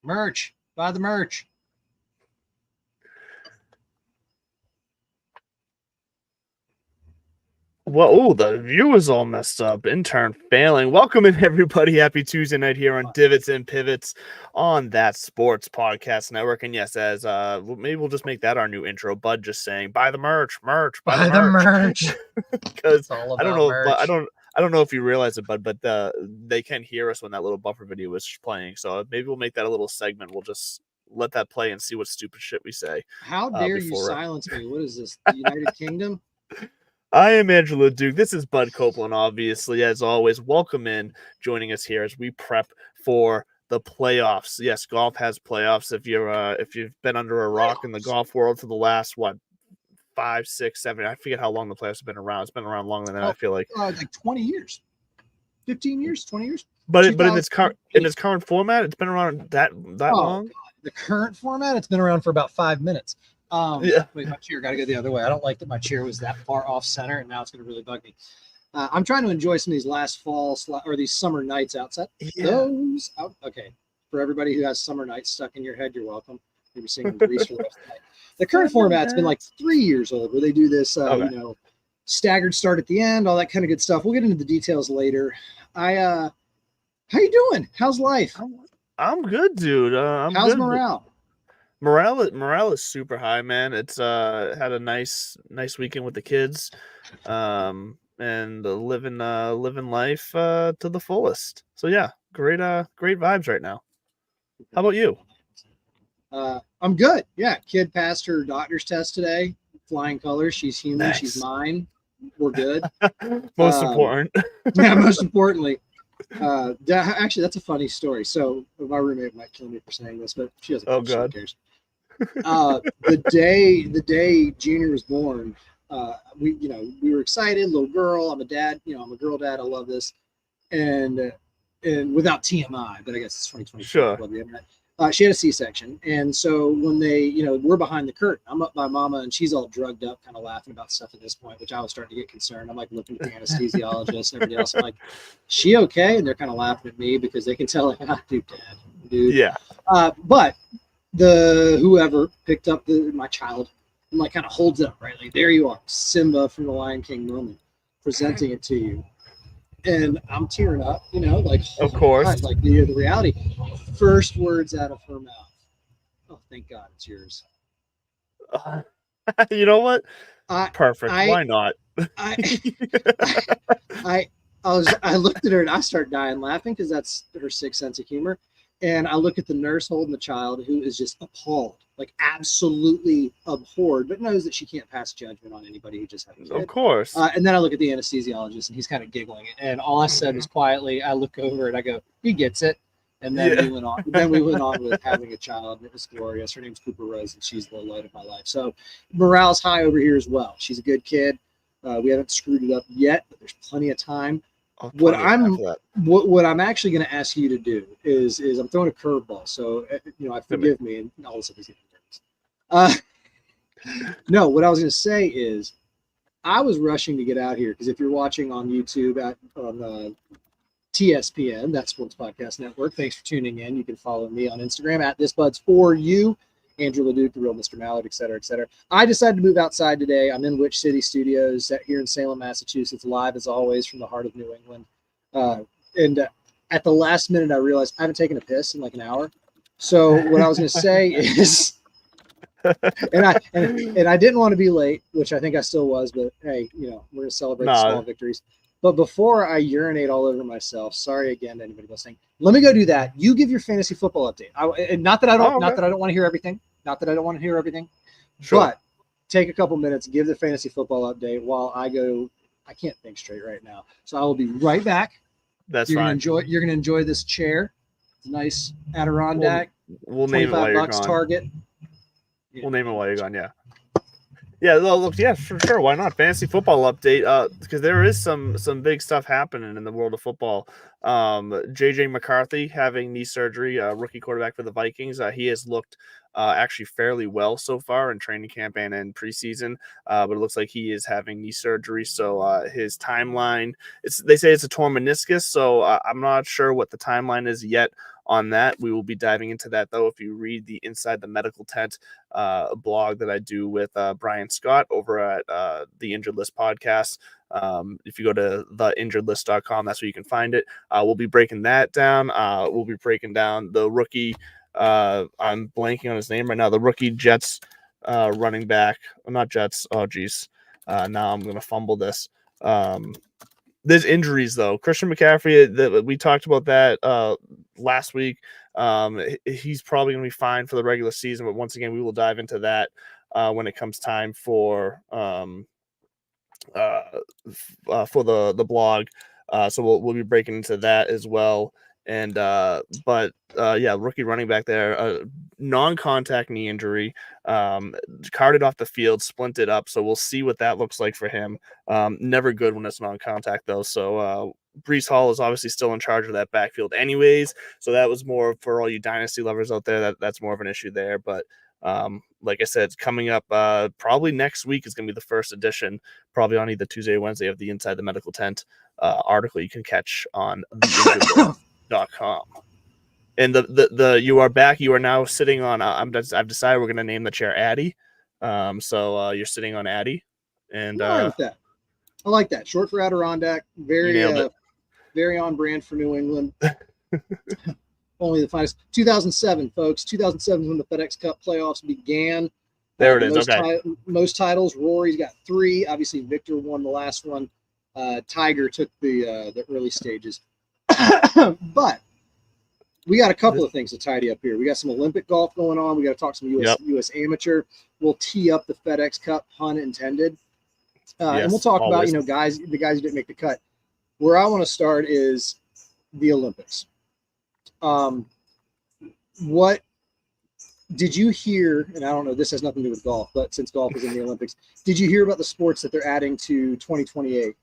Merch. Buy the merch. Well, the view is all messed up. Intern failing. Welcome in, everybody. Happy Tuesday night here on Divots and Pivots on That Sports Podcast Network. And yes, as maybe we'll just make that our new intro. Bud just saying, buy the merch, buy the merch. Because I don't know, but I don't know if you realize it, Bud, but they can hear us when that little buffer video is playing. So maybe we'll make that a little segment. We'll just let that play and see what stupid shit we say. How dare you silence me? What is this? The United Kingdom? I am Angela Duke. This is Bud Copeland, obviously, as always. Welcome in, joining us here as we prep for the playoffs. Yes, golf has playoffs. If you've been under a rock in the golf world for the last 5, 6, 7, I forget how long the playoffs have been around. It's been around longer than that, I feel like 20 years, 15 years, 20 years. But in its current format, it's been around that long. God. The current format, it's been around for about 5 minutes. Yeah. Wait, my chair got to go the other way. I don't like that my chair was that far off center, and now it's going to really bug me. I'm trying to enjoy some of these last fall or these summer nights outside. Yeah. Okay. For everybody who has summer nights stuck in your head, you're welcome. Maybe singing Grease for the rest of the night. The current format's been like 3 years old, where they do this, staggered start at the end, all that kind of good stuff. We'll get into the details later. How you doing? How's life? I'm good, dude. How's good. morale? Morale is super high, man. It's had a nice weekend with the kids, and living life to the fullest. So yeah, great vibes right now. How about you? I'm good. Yeah, kid passed her doctor's test today. Flying colors. She's human. Nice. She's mine. We're good. Most important. Yeah, most importantly. Actually, that's a funny story. So my roommate might kill me for saying this, but she doesn't. Oh God. Cares. The day Junior was born, we were excited. Little girl. I'm a dad. I'm a girl dad. I love this. And without TMI, but I guess it's 2020. Sure. She had a C-section, and so when they, we're behind the curtain. I'm up by Mama, and she's all drugged up, kind of laughing about stuff at this point, which I was starting to get concerned. I'm like looking at the anesthesiologist and everybody else. I'm like, "She okay?" And they're kind of laughing at me because they can tell, like, dude. Yeah. But whoever picked up my child and like kind of holds it up, right? Like, there you are, Simba from the Lion King moment, presenting it to you. And I'm tearing up, like, of course, God, like the reality. First words out of her mouth. Oh, thank God it's yours. You know what? Perfect. Why not? I looked at her and I started dying laughing because that's her sixth sense of humor. And I look at the nurse holding the child, who is just appalled, like absolutely abhorred, but knows that she can't pass judgment on anybody who just had a kid. Of course. And then I look at the anesthesiologist, and he's kind of giggling. And all I said was quietly, I look over and I go, "He gets it." And then we went on. Then we went on with having a child, and it was glorious. Her name's Cooper Rose, and she's the light of my life. So morale's high over here as well. She's a good kid. We haven't screwed it up yet, but there's plenty of time. What I'm actually going to ask you to do is I'm throwing a curveball. So forgive me and all this stuff. No, what I was going to say is I was rushing to get out here because if you're watching on YouTube on TSPN, that Sports Podcast Network, thanks for tuning in. You can follow me on Instagram at thisbuds4you, Andrew LeDuc, the real Mr. Mallard, et cetera, et cetera. I decided to move outside today. I'm in Witch City Studios here in Salem, Massachusetts, live as always from the heart of New England. And at the last minute, I realized I haven't taken a piss in like an hour. So what I was going to say is, and I didn't want to be late, which I think I still was, but hey, we're going to celebrate the small victories. But before I urinate all over myself, sorry again to anybody listening. Let me go do that. You give your fantasy football update. Not that I don't want to hear everything. Not that I don't want to hear everything. Sure. But take a couple minutes, give the fantasy football update while I go. I can't think straight right now, so I will be right back. That's fine. You're gonna enjoy this chair. It's a nice Adirondack. We'll name it while you're gone. Target. Yeah. We'll name it while you're gone. Yeah. Yeah, look, yeah, for sure. Why not? Fantasy football update, because there is some big stuff happening in the world of football. JJ McCarthy having knee surgery, rookie quarterback for the Vikings. He has looked actually fairly well so far in training camp and in preseason, but it looks like he is having knee surgery. So his timeline, they say it's a torn meniscus, so I'm not sure what the timeline is yet on that. We will be diving into that, though, if you read the Inside the Medical Tent blog that I do with Brian Scott over at the Injured List podcast. If you go to theinjuredlist.com, that's where you can find it. We'll be breaking that down. We'll be breaking down the rookie. I'm blanking on his name right now. The rookie Jets running back. Not Jets. Oh, geez. Now I'm going to fumble this. There's injuries, though. Christian McCaffrey, we talked about that last week. He's probably going to be fine for the regular season, but once again, we will dive into that when it comes time for the blog. So we'll be breaking into that as well. And but rookie running back there, non-contact knee injury, carted off the field, splinted up. So we'll see what that looks like for him. Never good when it's non-contact though. So Breece Hall is obviously still in charge of that backfield anyways. So that was more for all you dynasty lovers out there. That's more of an issue there. But like I said, it's coming up probably next week is going to be the first edition, probably on either Tuesday or Wednesday, of the Inside the Medical Tent article you can catch on the.com. And the you are back. You are now sitting on. I've decided we're going to name the chair Addy. So you're sitting on Addy, and I'm all right with that. I like that. Short for Adirondack. Very on brand for New England. Only the finest. 2007, folks. 2007 when the FedEx Cup playoffs began. There it is. Most titles. Rory's got 3. Obviously, Victor won the last one. Tiger took the early stages. But we got a couple of things to tidy up here. We got some Olympic golf going on. We got to talk some US Amateur. We'll tee up the FedEx Cup, pun intended. And we'll talk about, the guys who didn't make the cut. Where I want to start is the Olympics. What did you hear? And I don't know, this has nothing to do with golf, but since golf is in the Olympics, did you hear about the sports that they're adding to 2028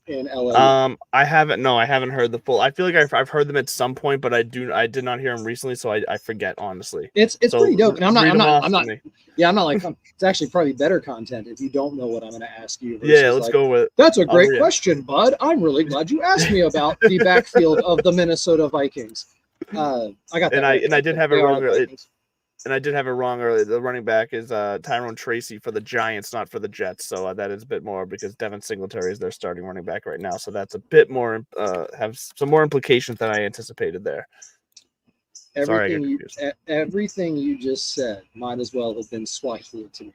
in LA? I haven't heard the full. I feel like I've heard them at some point, but I did not hear them recently, so I forget, honestly. It's pretty dope. And I'm not like, it's actually probably better content if you don't know what I'm going to ask you. Yeah, let's go with. That's a great question, bud. I'm really glad you asked me about the backfield of the Minnesota Vikings. I got that. And I did have it wrong. And I did have it wrong earlier. The running back is Tyrone Tracy for the Giants, not for the Jets. So that is a bit more because Devin Singletary is their starting running back right now. So that's a bit more, have some more implications than I anticipated there. Everything you just said might as well have been Swahili to me.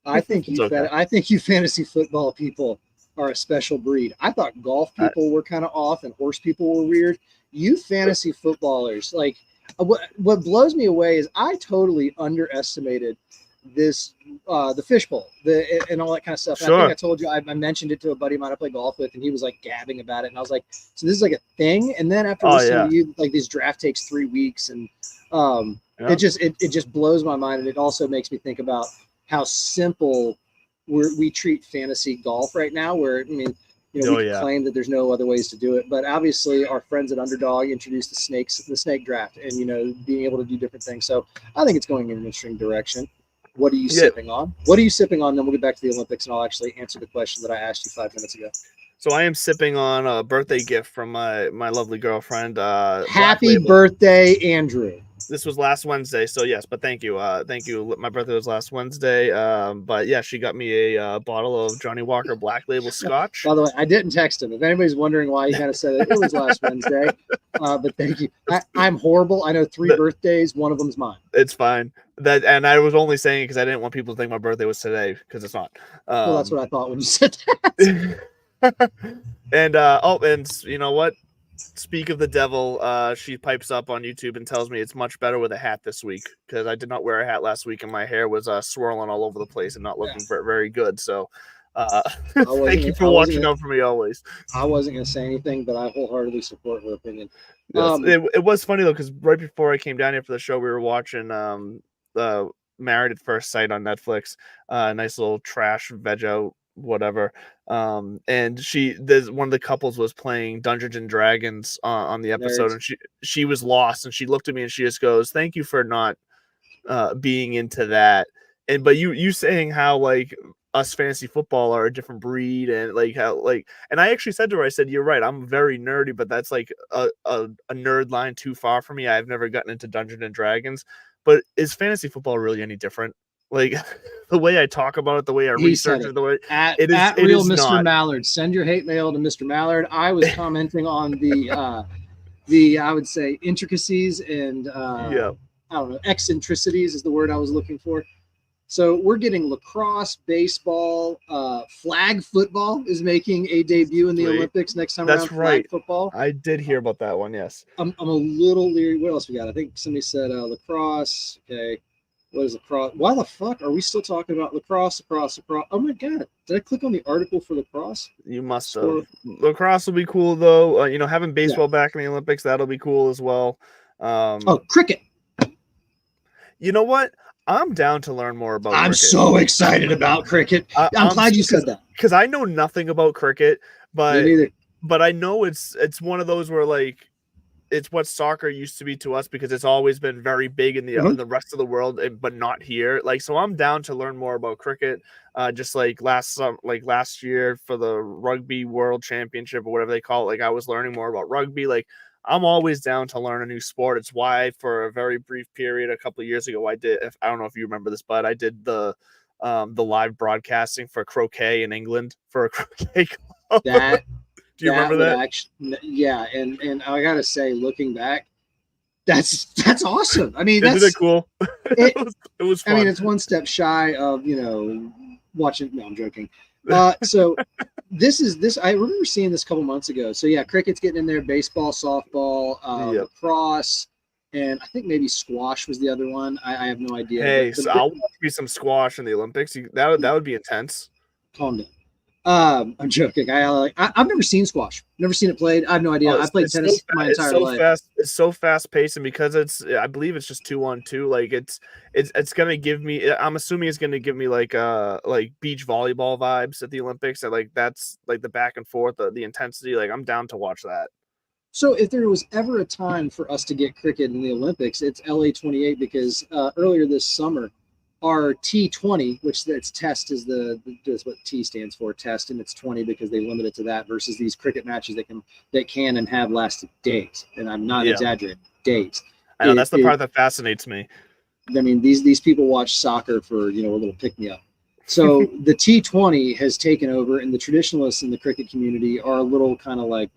I think you fantasy football people are a special breed. I thought golf people were kind of off and horse people were weird. You fantasy footballers, like, what blows me away is I totally underestimated this, the fishbowl, and all that kind of stuff. Sure. I think I told you, I mentioned it to a buddy of mine I play golf with, and he was like gabbing about it, and I was like, so this is like a thing. And then after listening to you, like, this draft takes 3 weeks, and it just blows my mind, and it also makes me think about how simple we treat fantasy golf right now. Where we claim that there's no other ways to do it, but obviously our friends at Underdog introduced the snake draft, and being able to do different things. So I think it's going in an interesting direction. What are you sipping on? Then we'll get back to the Olympics, and I'll actually answer the question that I asked you 5 minutes ago. So I am sipping on a birthday gift from my lovely girlfriend. Happy birthday, Andrew. This was last Wednesday, so yes, but thank you. My birthday was last Wednesday. But yeah, she got me a bottle of Johnny Walker Black Label Scotch. By the way, I didn't text him. If anybody's wondering why he kind of said it was last Wednesday. But thank you. I'm horrible. I know 3 birthdays. One of them's mine. It's fine. And I was only saying it because I didn't want people to think my birthday was today, because it's not. Well, that's what I thought when you said that. And you know what? Speak of the devil, she pipes up on YouTube and tells me it's much better with a hat this week, because I did not wear a hat last week and my hair was swirling all over the place and not looking very good. So thank you for watching out for me always. I wasn't going to say anything, but I wholeheartedly support her opinion. Yes, it was funny though, because right before I came down here for the show, we were watching the Married at First Sight on Netflix. Nice little trash veg out whatever. And one of the couples was playing Dungeons and Dragons on the episode, and she was lost, and she looked at me and she just goes, "Thank you for not being into that." But you saying how, like, us fantasy football are a different breed, and like how like, and I actually said to her, I said, you're right, I'm very nerdy, but that's like a nerd line too far for me. I've never gotten into Dungeons and Dragons, but is fantasy football really any different? Like the way I talk about it, the way I He said research it. it, the way At it real is Mr. not. Mallard. Send your hate mail to Mr. Mallard. I was commenting on the I would say intricacies and Yeah. I don't know, eccentricities is the word I was looking for. So we're getting lacrosse, baseball, flag football is making a debut in the Sweet. Olympics next time That's around. right. Flag football. I did hear about that one. Yes. I'm a little leery. What else we got? I think somebody said lacrosse. Okay. What is lacrosse? Why the fuck are we still talking about lacrosse? Oh my god! Did I click on the article for lacrosse? You must have. Lacrosse will be cool though. Having baseball back in the Olympics, that'll be cool as well. Cricket. You know what? I'm down to learn more about I'm cricket. so excited about cricket. I'm glad you said that. Because I know nothing about cricket, Me neither. but I know it's one of those where like it's what soccer used to be to us, because it's always been very big in the rest of the world, but not here. Like, so I'm down to learn more about cricket. Just like last year for the Rugby World Championship or whatever they call it, like I was learning more about rugby. Like, I'm always down to learn a new sport. It's why for a very brief period a couple of years ago, I don't know if you remember this, but I did the live broadcasting for croquet in England for a croquet club. Do you remember that? Yeah, and I gotta say, looking back, that's awesome. I mean, isn't it cool? It was fun. I mean, it's one step shy of watching. No, I'm joking. So this. I remember seeing this a couple months ago. So yeah, cricket's getting in there. Baseball, softball, lacrosse, and I think maybe squash was the other one. I have no idea. Hey, so I'll watch me some squash in the Olympics. That would be intense. Calm down. I'm joking. I've never seen squash. Never seen it played. I have no idea. I played tennis my entire life. It's so fast paced, and because I believe it's just 2-on-2. Like it's gonna give me. I'm assuming it's gonna give me like beach volleyball vibes at the Olympics. And like that's like the back and forth, the intensity. Like I'm down to watch that. So if there was ever a time for us to get cricket in the Olympics, it's LA28, because earlier this summer, our T20, which its test is is what T stands for, test, and it's 20 because they limit it to that, versus these cricket matches that can and have lasted days. And I'm not exaggerating, days. I know that's the part that fascinates me. I mean, these people watch soccer for a little pick me up. So the T20 has taken over, and the traditionalists in the cricket community are a little kind of like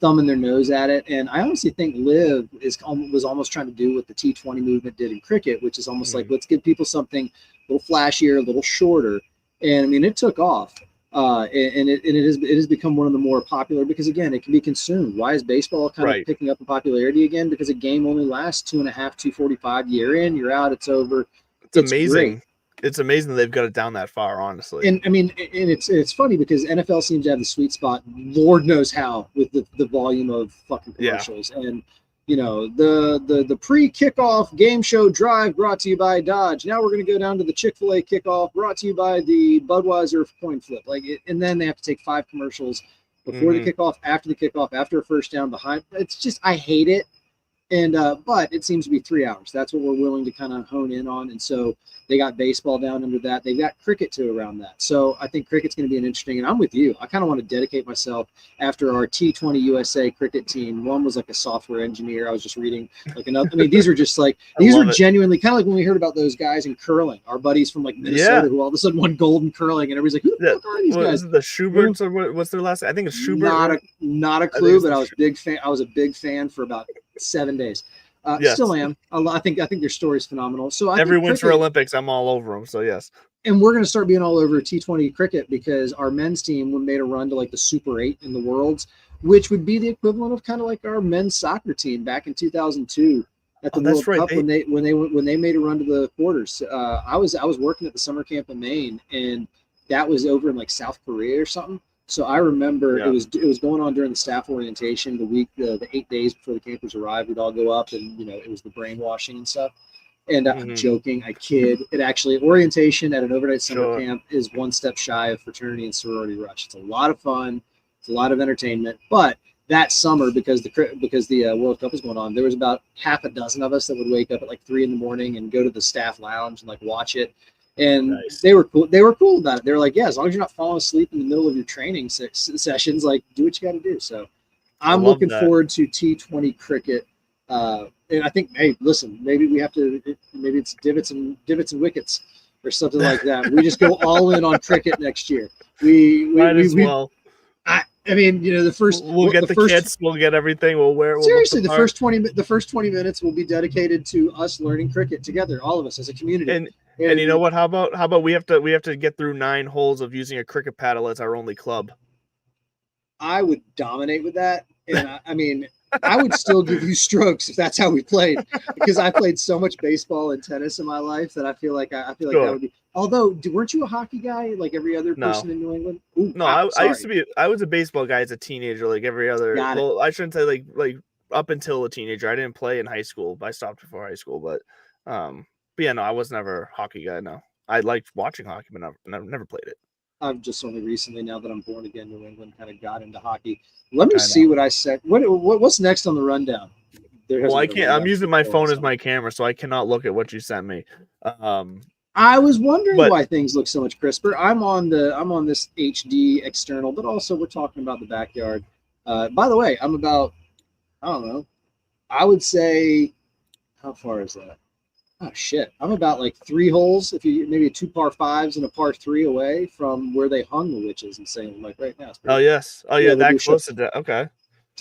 thumbing their nose at it. And I honestly think Liv was almost trying to do what the T20 movement did in cricket, which is almost like, let's give people something a little flashier, a little shorter. And I mean, it took off. And it has become one of the more popular, because again, it can be consumed. Why is baseball kind of picking up in popularity again? Because a game only lasts 2.5, 245. You're in, you're out, it's over. It's amazing. Great. It's amazing that they've got it down that far, honestly. And I mean, and it's funny because NFL seems to have the sweet spot, Lord knows how, with the volume of fucking commercials. And the pre-kickoff game show drive brought to you by Dodge. Now we're going to go down to the Chick-fil-A kickoff brought to you by the Budweiser coin flip. And then they have to take 5 commercials before the kickoff, after a first down, behind. It's just, I hate it. And but it seems to be 3 hours. That's what we're willing to kind of hone in on. And so they got baseball down under that. They've got cricket too around that. So I think cricket's going to be an interesting. And I'm with you. I kind of want to dedicate myself after our T20 USA cricket team. One was like a software engineer. I was just reading like another. I mean, these are just like genuinely kind of like when we heard about those guys in curling. Our buddies from like Minnesota who all of a sudden won gold in curling, and everybody's like, who the fuck are these guys? Is it the Schuberts or what's their last? I think it's Schubert. Not a clue, but I was big fan. I was a big fan for about 7 days. Still am. I think their story is phenomenal. So every Winter Olympics, I'm all over them. So yes. And we're going to start being all over T20 cricket, because our men's team made a run to like the Super 8 in the Worlds, which would be the equivalent of kind of like our men's soccer team back in 2002 at the World Cup when they made a run to the quarters. I was working at the summer camp in Maine, and that was over in like South Korea or something. So I remember it was going on during the staff orientation, the 8 days before the campers arrived. We'd all go up, and it was the brainwashing and stuff. And I'm joking, I kid. It actually, orientation at an overnight summer camp is one step shy of fraternity and sorority rush. It's a lot of fun, it's a lot of entertainment. But that summer, because the World Cup was going on, there was about half a dozen of us that would wake up at like 3 a.m. and go to the staff lounge and like watch it. And Nice. they were cool. They were cool about it. They were like, yeah, as long as you're not falling asleep in the middle of your training sessions, like do what you got to do. So I'm love looking that. forward to T20 cricket. And I think, hey, listen, maybe we have to, maybe it's divots and wickets or something like that. We just go all in on cricket next year. Might as well. I mean, the first We'll get the kits, we'll get everything. We'll wear. Seriously, the first 20 minutes will be dedicated to us learning cricket together, all of us as a community. And you know what? How about we have to get through 9 holes of using a cricket paddle as our only club. I would dominate with that, and I mean, I would still give you strokes if that's how we played, because I played so much baseball and tennis in my life that I feel like that would be. Although, weren't you a hockey guy like every other person in New England? Ooh, no, I used to be. I was a baseball guy as a teenager, like every other. Well, I shouldn't say like up until a teenager. I didn't play in high school. I stopped before high school, but yeah, no, I was never a hockey guy. No, I liked watching hockey, but never played it. I've just only recently, now that I'm born again, New England, kind of got into hockey. Let me see what I said. What's next on the rundown? Well, I can't. I'm using my phone as my camera, so I cannot look at what you sent me. I was wondering why things look so much crisper. I'm on this HD external, but also we're talking about the backyard. By the way, I'm about, I don't know, I would say, how far is that? Oh shit! I'm about like 3 holes, if you maybe 2 par 5s and a par 3 away from where they hung the witches in Salem, like right now. Oh yes, that close to that. Okay.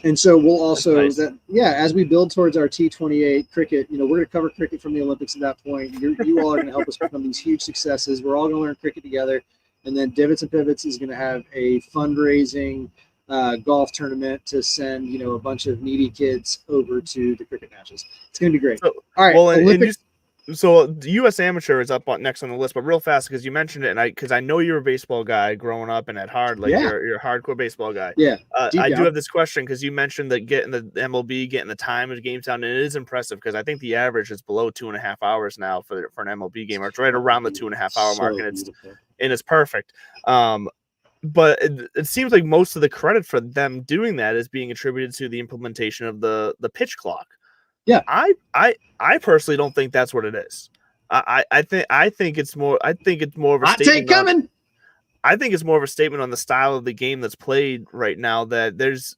And so we'll also as we build towards our T28 cricket, we're going to cover cricket from the Olympics at that point. You all are going to help us become these huge successes. We're all going to learn cricket together, and then Divots and Pivots is going to have a fundraising golf tournament to send a bunch of needy kids over to the cricket matches. It's going to be great. So, all right, well, so the U.S. Amateur is up next on the list, but real fast, because you mentioned it, and because I know you're a baseball guy growing up and at heart, you're a hardcore baseball guy. Yeah, I do have this question because you mentioned that getting the MLB, getting the time of games down, and it is impressive because I think the average is below 2.5 hours now for an MLB game, or it's right around the 2.5 hour mark, and it's perfect. But it seems like most of the credit for them doing that is being attributed to the implementation of the pitch clock. Yeah, I personally don't think that's what it is. I think it's more of a statement. Coming. I think it's more of a statement on the style of the game that's played right now. That there's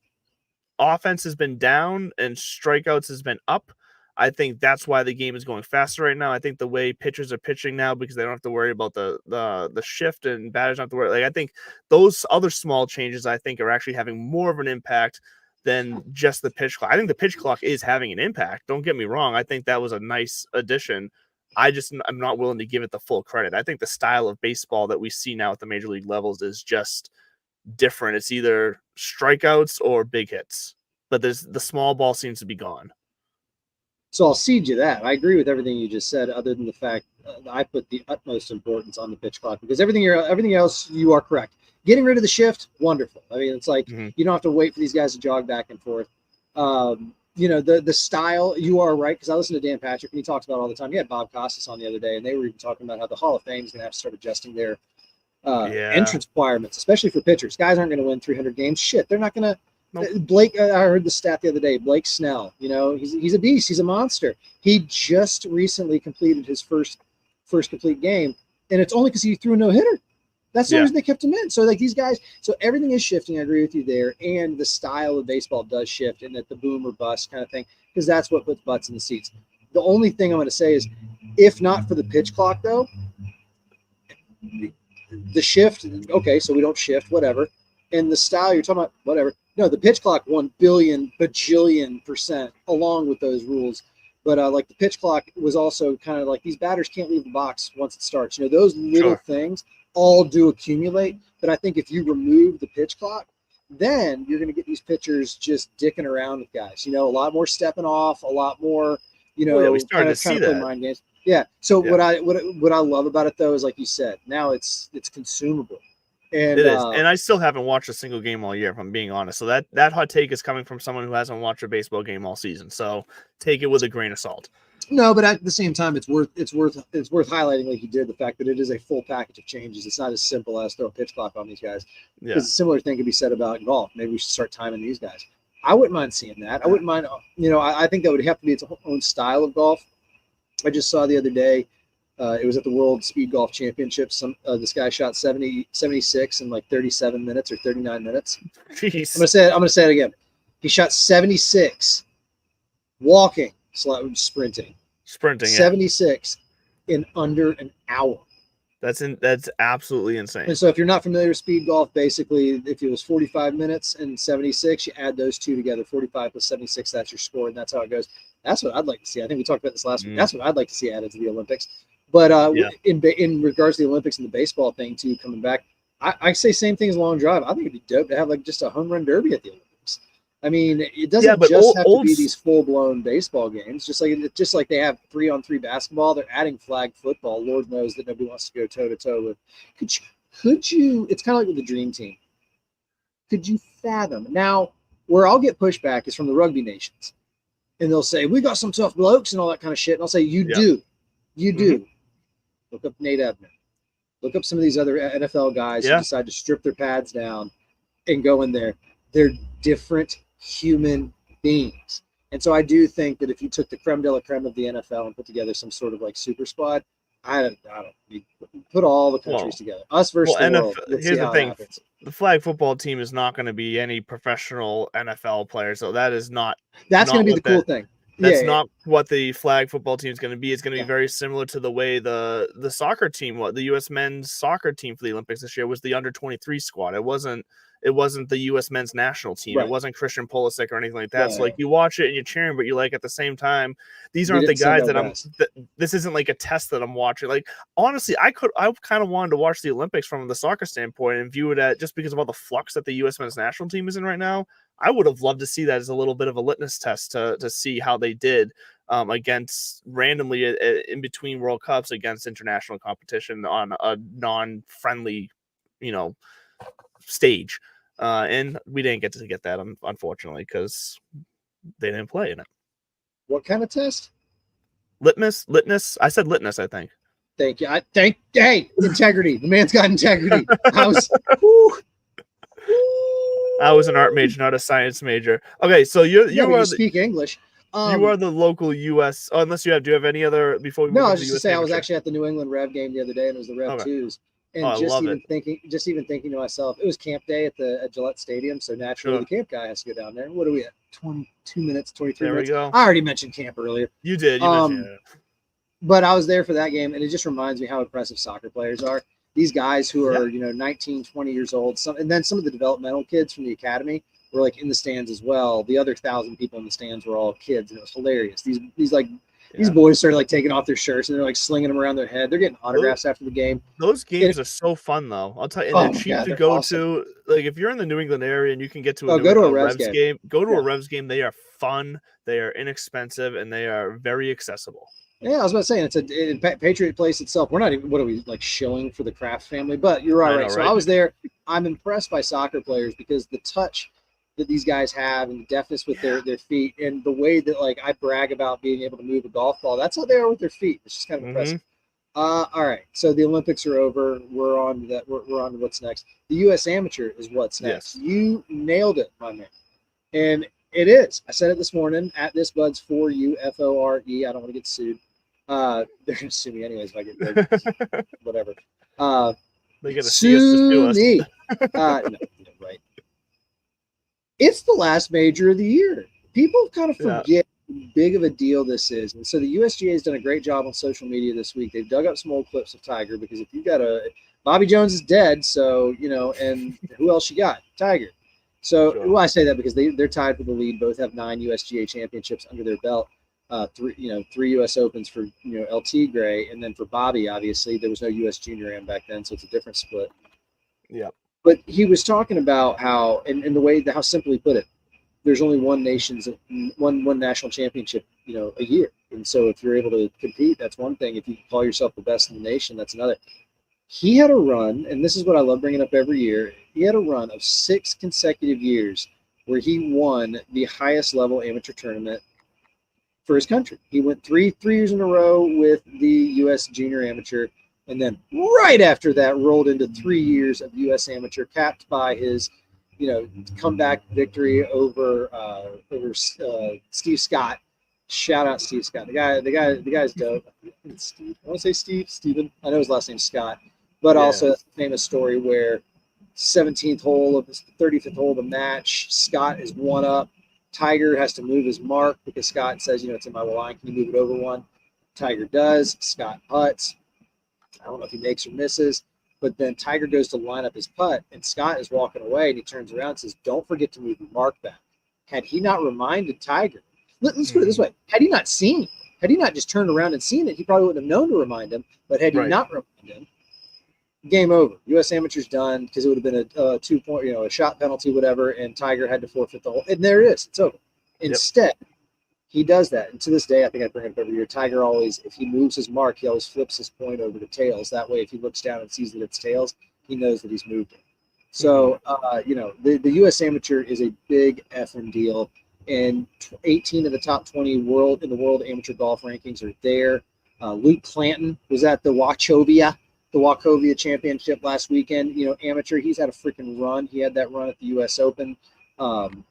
offense has been down and strikeouts has been up. I think that's why the game is going faster right now. I think the way pitchers are pitching now, because they don't have to worry about the shift, and batters don't have to worry. Like, I think those other small changes, I think, are actually having more of an impact than just the pitch clock. I think the pitch clock is having an impact. Don't get me wrong. I think that was a nice addition. I'm not willing to give it the full credit. I think the style of baseball that we see now at the major league levels is just different. It's either strikeouts or big hits, but the small ball seems to be gone. So I'll cede you that. I agree with everything you just said, other than the fact I put the utmost importance on the pitch clock, because everything else, you are correct. Getting rid of the shift, wonderful. I mean, it's like you don't have to wait for these guys to jog back and forth. The style, you are right, because I listen to Dan Patrick, and he talks about it all the time. He had Bob Costas on the other day, and they were even talking about how the Hall of Fame is going to have to start adjusting their entrance requirements, especially for pitchers. Guys aren't going to win 300 games. Shit, they're not going to. Nope. Blake, I heard the stat the other day. Blake Snell, he's a beast. He's a monster. He just recently completed his first complete game, and it's only because he threw a no-hitter. That's the reason they kept him in. So like these guys, so everything is shifting. I agree with you there. And the style of baseball does shift, and that the boom or bust kind of thing, because that's what puts butts in the seats. The only thing I'm going to say is, if not for the pitch clock, though, the shift, okay, so we don't shift, whatever. And the style you're talking about, whatever. No, the pitch clock 1 billion bajillion % along with those rules. But like the pitch clock was also kind of like, these batters can't leave the box once it starts. Those little things all do accumulate. But I think if you remove the pitch clock, then you're going to get these pitchers just dicking around with guys. A lot more stepping off, a lot more, we started to see that. Mind games. Yeah. So what I love about it though is, like you said, now it's consumable. And it is. And I still haven't watched a single game all year, if I'm being honest. So that hot take is coming from someone who hasn't watched a baseball game all season. So take it with a grain of salt. No, but at the same time, it's worth highlighting, like you did, the fact that it is a full package of changes. It's not as simple as throw a pitch clock on these guys. Because a similar thing could be said about golf. Maybe we should start timing these guys. I wouldn't mind seeing that. I wouldn't mind. I think that would have to be its own style of golf. I just saw the other day, It was at the World Speed Golf Championships. This guy shot 76 in like 37 minutes or 39 minutes. Jeez. I'm gonna say it again. He shot 76 walking, sprinting, 76 in under an hour. That's absolutely insane. And so if you're not familiar with speed golf, basically if it was 45 minutes and 76, you add those two together, 45 plus 76, that's your score, and that's how it goes. That's what I'd like to see. I think we talked about this last week. That's what I'd like to see added to the Olympics. But in regards to the Olympics and the baseball thing too, coming back, I say same thing as long drive. I think it'd be dope to have like just a home run derby at the Olympics. I mean, it doesn't have to be these full-blown baseball games. Just like they have 3-on-3 basketball, they're adding flag football. Lord knows that nobody wants to go toe-to-toe with. Could you? It's kind of like with the Dream Team. Could you fathom? Now, where I'll get pushback is from the rugby nations. And they'll say, we got some tough blokes and all that kind of shit. And I'll say, you do. Look up Nate Ebner. Look up some of these other NFL guys who decide to strip their pads down and go in there. They're different human beings. And so I do think that if you took the creme de la creme of the NFL and put together some sort of like super squad, I don't put all the countries together. Us versus the world. Here's the thing. The flag football team is not going to be any professional NFL players. So that is not. That's going to be the cool thing. That's not what the flag football team is going to be. It's going to be very similar to the way the soccer team, the U.S. men's soccer team for the Olympics this year was the under-23 squad. It wasn't the U.S. men's national team. It wasn't Christian Pulisic or anything like that. So like you watch it and you're cheering, but you're like at the same time, these aren't the guys that this isn't like a test that I'm watching. Like honestly, I kind of wanted to watch the Olympics from the soccer standpoint and view it at just because of all the flux that the U.S. men's national team is in right now. I would have loved to see that as a little bit of a litmus test to see how they did against randomly in between World Cups against international competition on a non-friendly, stage. And we didn't get to get that, unfortunately, because they didn't play in it. What kind of test? Litmus. I said litmus, I think. Thank you. Hey, integrity. The man's got integrity. I was an art major, not a science major. Okay, so you speak English. You are the local U.S. unless you have. Do you have any other before we? No, I was just to say I was actually at the New England Rev game the other day, and it was the Rev 2s. And just even thinking to myself, it was camp day at Gillette Stadium, so naturally the camp guy has to go down there. What are we at? 22 minutes, 23 minutes. There we go. I already mentioned camp earlier. You did. You mentioned it. But I was there for that game, and it just reminds me how impressive soccer players are. These guys who are 19, 20 years old, and then some of the developmental kids from the academy were like in the stands as well. The other 1,000 people in the stands were all kids, and it was hilarious. These boys started like taking off their shirts and they're like slinging them around their head. They're getting autographs after the game. Those games are so fun, though. I'll tell you, and they're cheap to go to. Like if you're in the New England area and you can get to a Revs game, go to a Revs game. They are fun, they are inexpensive, and they are very accessible. Yeah, I was about to say it's Patriot Place itself. We're not even what are we like shilling for the Kraft family, but you're right. So I was there. I'm impressed by soccer players because the touch that these guys have and the deftness with their feet and the way that like I brag about being able to move a golf ball. That's how they are with their feet. It's just kind of impressive. All right. So the Olympics are over. We're on to that. We're on to what's next. The U.S. Amateur is what's next. Yes. You nailed it, my man. And it is. I said it this morning at this Buds for UFORE. I don't want to get sued. They're gonna sue me anyways if I get paid. Whatever. They're gonna sue me. No, right. It's the last major of the year. People kind of forget how big of a deal this is. And so the USGA has done a great job on social media this week. They've dug up some old clips of Tiger because if you got Bobby Jones is dead, so and who else you got? Tiger. So well, I say that because they're tied for the lead. Both have 9 USGA championships under their belt. 3 U.S. Opens for LT Gray, and then for Bobby, obviously there was no U.S. Junior Am back then, so it's a different split. Yeah. But he was talking about how, and the way how simply he put it, there's only one national championship, a year, and so if you're able to compete, that's one thing. If you call yourself the best in the nation, that's another. He had a run, and this is what I love bringing up every year. He had a run of 6 consecutive years where he won the highest level amateur tournament for his country. He went 3 years in a row with the U.S. Junior Amateur, and then right after that rolled into 3 years of U.S. Amateur, capped by his, comeback victory over Steve Scott Shout out Steve Scott. The guy's dope. It's Steve. I want to say Steven. I know his last name's Scott, but also a famous story where 17th hole of the 35th hole of the match, Scott is one up. Tiger has to move his mark because Scott says, it's in my line. Can you move it over one? Tiger does. Scott putts. I don't know if he makes or misses, but then Tiger goes to line up his putt, and Scott is walking away, and he turns around and says, "Don't forget to move your mark back." Had he not reminded Tiger, let's put it this way: had he not just turned around and seen it, he probably wouldn't have known to remind him. But had he not reminded him, game over. U.S. Amateur's done because it would have been a 2-point, a shot penalty, whatever, and Tiger had to forfeit the hole. And there it is. It's over. Instead, he does that. And to this day, I think I bring it up every year. Tiger always, if he moves his mark, he always flips his point over to tails. That way, if he looks down and sees that it's tails, he knows that he's moved it. So, the U.S. Amateur is a big effing deal. And 18 of the top 20 in the world amateur golf rankings are there. Luke Clanton was at the Wachovia Championship last weekend. Amateur, he's had a freaking run. He had that run at the U.S. Open.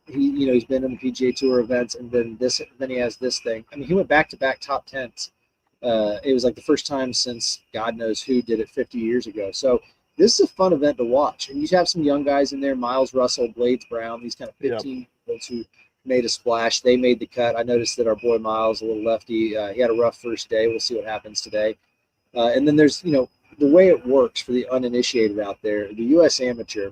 He's been in the PGA Tour events, and then he has this thing. I mean, he went back-to-back top 10s. It was like the first time since God knows who did it 50 years ago. So this is a fun event to watch. And you have some young guys in there, Miles Russell, Blades Brown, these kind of 15-year-olds who made a splash. They made the cut. I noticed that our boy Miles, a little lefty, he had a rough first day. We'll see what happens today. And then there's, the way it works for the uninitiated out there, the U.S. Amateur,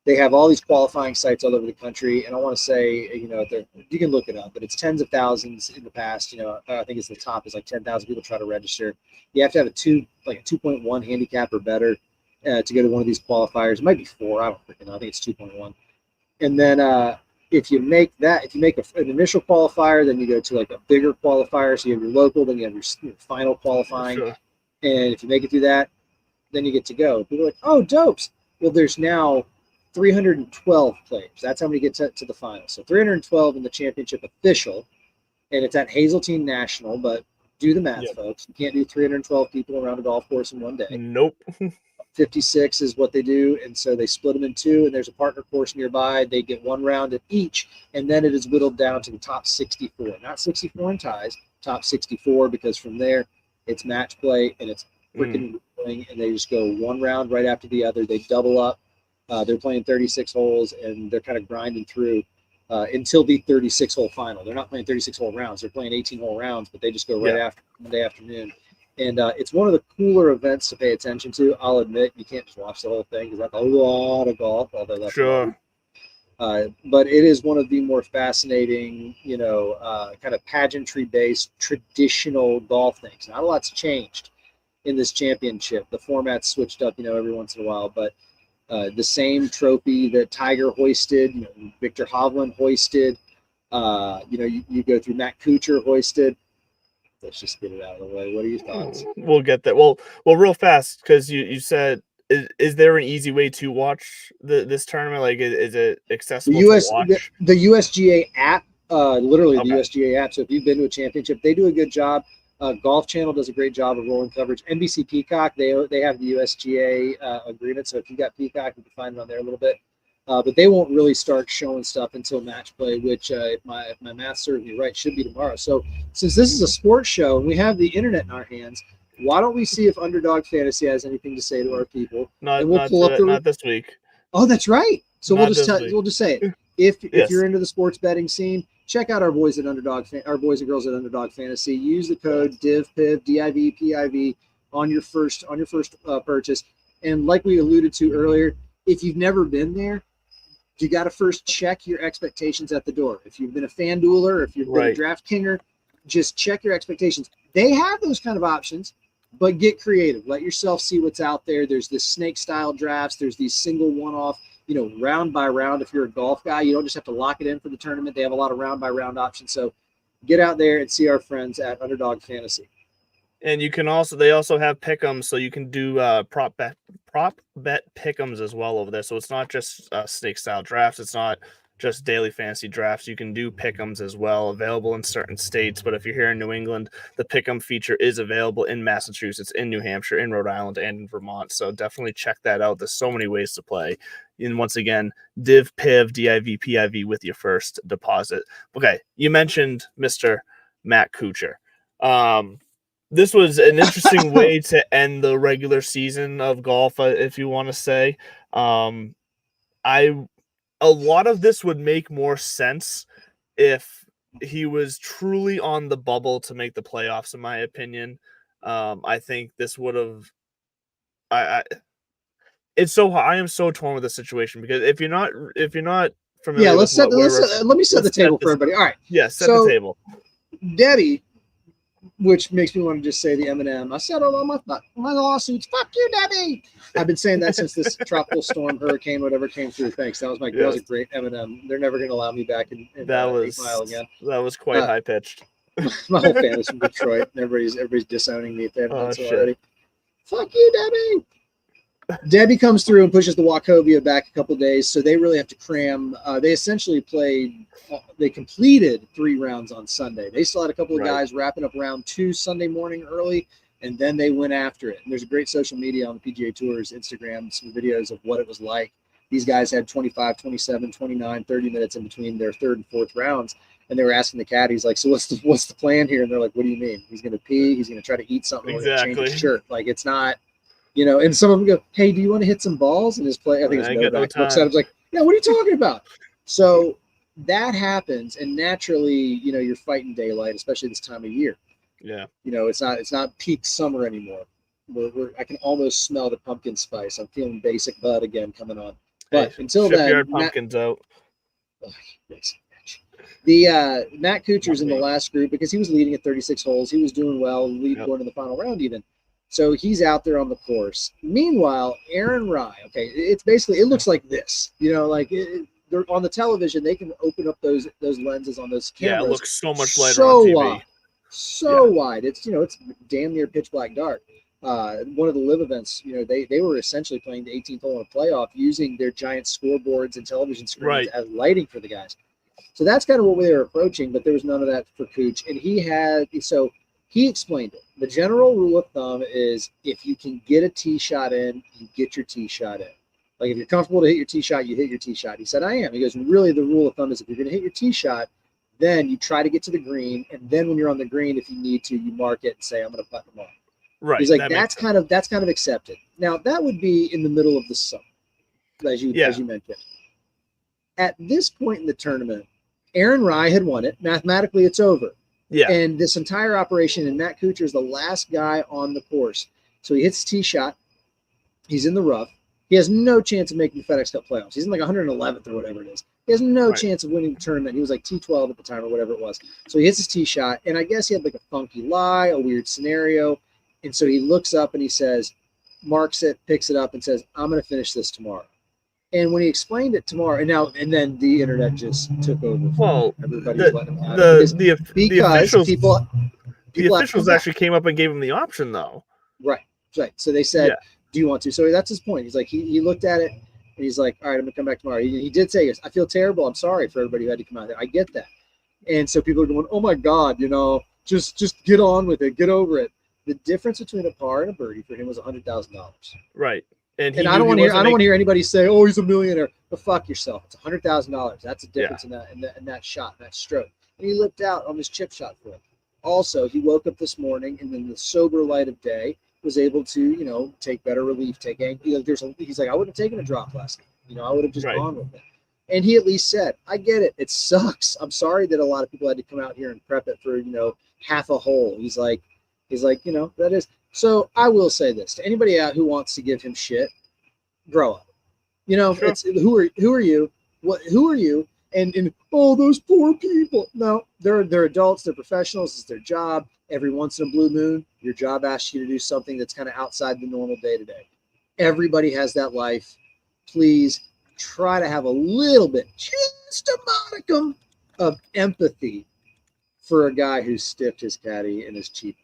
they have all these qualifying sites all over the country. And I want to say, you can look it up, but it's tens of thousands in the past. I think it's the top is like 10,000 people try to register. You have to have a 2.1 handicap or better to go to one of these qualifiers. It might be 4. I don't freaking know. I think it's 2.1. And then if you make an initial qualifier, then you go to like a bigger qualifier. So you have your local, then you have your final qualifying. Sure. And if you make it through that, then you get to go. People are like, oh, dopes. Well, there's now 312 players. That's how many get to the final. So 312 in the championship official, and it's at Hazeltine National, but do the math, folks. You can't do 312 people around a golf course in one day. Nope. 56 is what they do, and so they split them in 2, and there's a partner course nearby. They get 1 round at each, and then it is whittled down to the top 64. Not 64 in ties, top 64, because from there it's match play, and it's freaking and they just go 1 round right after the other. They double up. They're playing 36 holes, and they're kind of grinding through until the 36-hole final. They're not playing 36-hole rounds. They're playing 18-hole rounds, but they just go right after Monday afternoon. And it's one of the cooler events to pay attention to. I'll admit, you can't just watch the whole thing because that's a lot of golf, although that's sure. But it is one of the more fascinating, kind of pageantry-based traditional golf things. Not a lot's changed in this championship. The format's switched up, every once in a while, but the same trophy that Tiger hoisted, Victor Hovland hoisted, you go through Matt Kuchar hoisted. Let's just get it out of the way. What are your thoughts? We'll get that. Well, real fast, because you said, is there an easy way to watch this tournament? Like, is it accessible to watch? The USGA app, literally the USGA app. So if you've been to a championship, they do a good job. Golf Channel does a great job of rolling coverage. NBC Peacock, they have the USGA agreement. So if you got Peacock, you can find it on there a little bit. But they won't really start showing stuff until match play, which, if my math serves me right, should be tomorrow. So since this is a sports show and we have the internet in our hands, why don't we see if Underdog Fantasy has anything to say to our people? Not this week. Oh, that's right. So we'll just say it. If you're into the sports betting scene, check out our boys and girls at Underdog Fantasy. Use the code DIVPIV, DIVPIV on your first purchase. And like we alluded to earlier, if you've never been there, you got to first check your expectations at the door. If you've been a FanDueler, if you've been a DraftKinger, just check your expectations. They have those kind of options, but get creative. Let yourself see what's out there. There's this snake-style drafts. There's these single one-off, round by round. If you're a golf guy, you don't just have to lock it in for the tournament. They have a lot of round-by-round options. So get out there and see our friends at Underdog Fantasy. And you can they also have pick'ems, so you can do prop bet pick'ems as well over there. So it's not just snake style drafts. It's not just daily fantasy drafts. You can do pick'ems as well, available in certain states. But if you're here in New England, the pick'em feature is available in Massachusetts, in New Hampshire, in Rhode Island, and in Vermont. So definitely check that out. There's so many ways to play. And once again, DivPiv, DIVPIV with your first deposit. Okay, you mentioned Mr. Matt Kuchar. This was an interesting way to end the regular season of golf, if you want to say. A lot of this would make more sense if he was truly on the bubble to make the playoffs, in my opinion. I think this would have. I am so torn with the situation because if you're not familiar with let me set the table for everybody. All right. Yeah, set the table. Debbie, which makes me want to just say the Eminem. I settled all my lawsuits. Fuck you, Debbie. I've been saying that since this tropical storm, hurricane, whatever came through. Thanks. That was a great Eminem. They're never going to allow me back in 8 Mile again. That was quite high pitched. My whole family's from Detroit. And everybody's disowning me if they haven't done so already. Fuck you, Debbie. Debbie comes through and pushes the Wachovia back a couple days, so they really have to cram. They essentially completed 3 rounds on Sunday. They still had a couple of guys wrapping up round 2 Sunday morning early, and then they went after it. And there's a great social media on the PGA Tour's Instagram, some videos of what it was like. These guys had 25, 27, 29, 30 minutes in between their 3rd and 4th rounds, and they were asking the caddies, like, so what's the plan here? And they're like, what do you mean? He's going to pee? He's going to try to eat something? Exactly. Change his shirt. Like, it's not... and some of them go, hey, do you want to hit some balls? And his play, I think it's Novak looks at him like, yeah, what are you talking about? So that happens, and naturally, you're fighting daylight, especially this time of year. Yeah. It's not peak summer anymore. I can almost smell the pumpkin spice. I'm feeling basic bud again coming on. But until then, pumpkins out. Matt Kuchar's in the last group because he was leading at 36 holes. He was doing well, going to the final round even. So he's out there on the course. Meanwhile, Aaron Rai, it looks like this. They're on the television, they can open up those lenses on those cameras. Yeah, it looks so much lighter on TV. Wide. It's it's damn near pitch black dark. One of the live events, they were essentially playing the 18th hole in a playoff using their giant scoreboards and television screens as lighting for the guys. So that's kind of what they were approaching, but there was none of that for Cooch. And he explained it. The general rule of thumb is if you can get a tee shot in, you get your tee shot in. Like if you're comfortable to hit your tee shot, you hit your tee shot. He said, I am. He goes, really the rule of thumb is if you're going to hit your tee shot, then you try to get to the green. And then when you're on the green, if you need to, you mark it and say, I'm going to putt them on. Right. He's like, that's kind of accepted. Now that would be in the middle of the summer, as you mentioned. At this point in the tournament, Aaron Rai had won it. Mathematically, it's over. Yeah. And this entire operation, and Matt Kuchar is the last guy on the course. So he hits a tee shot. He's in the rough. He has no chance of making the FedEx Cup playoffs. He's in like 111th or whatever it is. He has no chance of winning the tournament. He was like T12 at the time or whatever it was. So he hits his tee shot, and I guess he had like a funky lie, a weird scenario. And so he looks up and he says, marks it, picks it up, and says, I'm going to finish this tomorrow. And when he explained it tomorrow, and then the internet just took over. Well, everybody's letting him out. The officials actually came up and gave him the option, though. Right. So they said, do you want to? So that's his point. He's like, he looked at it, and he's like, all right, I'm going to come back tomorrow. He did say, I feel terrible. I'm sorry for everybody who had to come out there. I get that. And so people are going, oh, my God, just get on with it. Get over it. The difference between a par and a birdie for him was $100,000. Right. And I don't want to hear anybody say, "Oh, he's a millionaire." But fuck yourself. It's $100,000. That's the difference in that shot, that stroke. And he looked out on his chip shot for it. Also, he woke up this morning and in the sober light of day was able to, take better relief. He's like, I wouldn't have taken a drop last night. I would have just gone with it. And he at least said, "I get it. It sucks. I'm sorry that a lot of people had to come out here and prep it for half a hole." He's like, that is. So I will say this to anybody out who wants to give him shit, grow up. Sure. It's who are you? Who are you? And those poor people. No, they're adults, they're professionals, it's their job. Every once in a blue moon, your job asks you to do something that's kind of outside the normal day-to-day. Everybody has that life. Please try to have a little bit, just a modicum of empathy for a guy who stiffed his caddy and is cheap.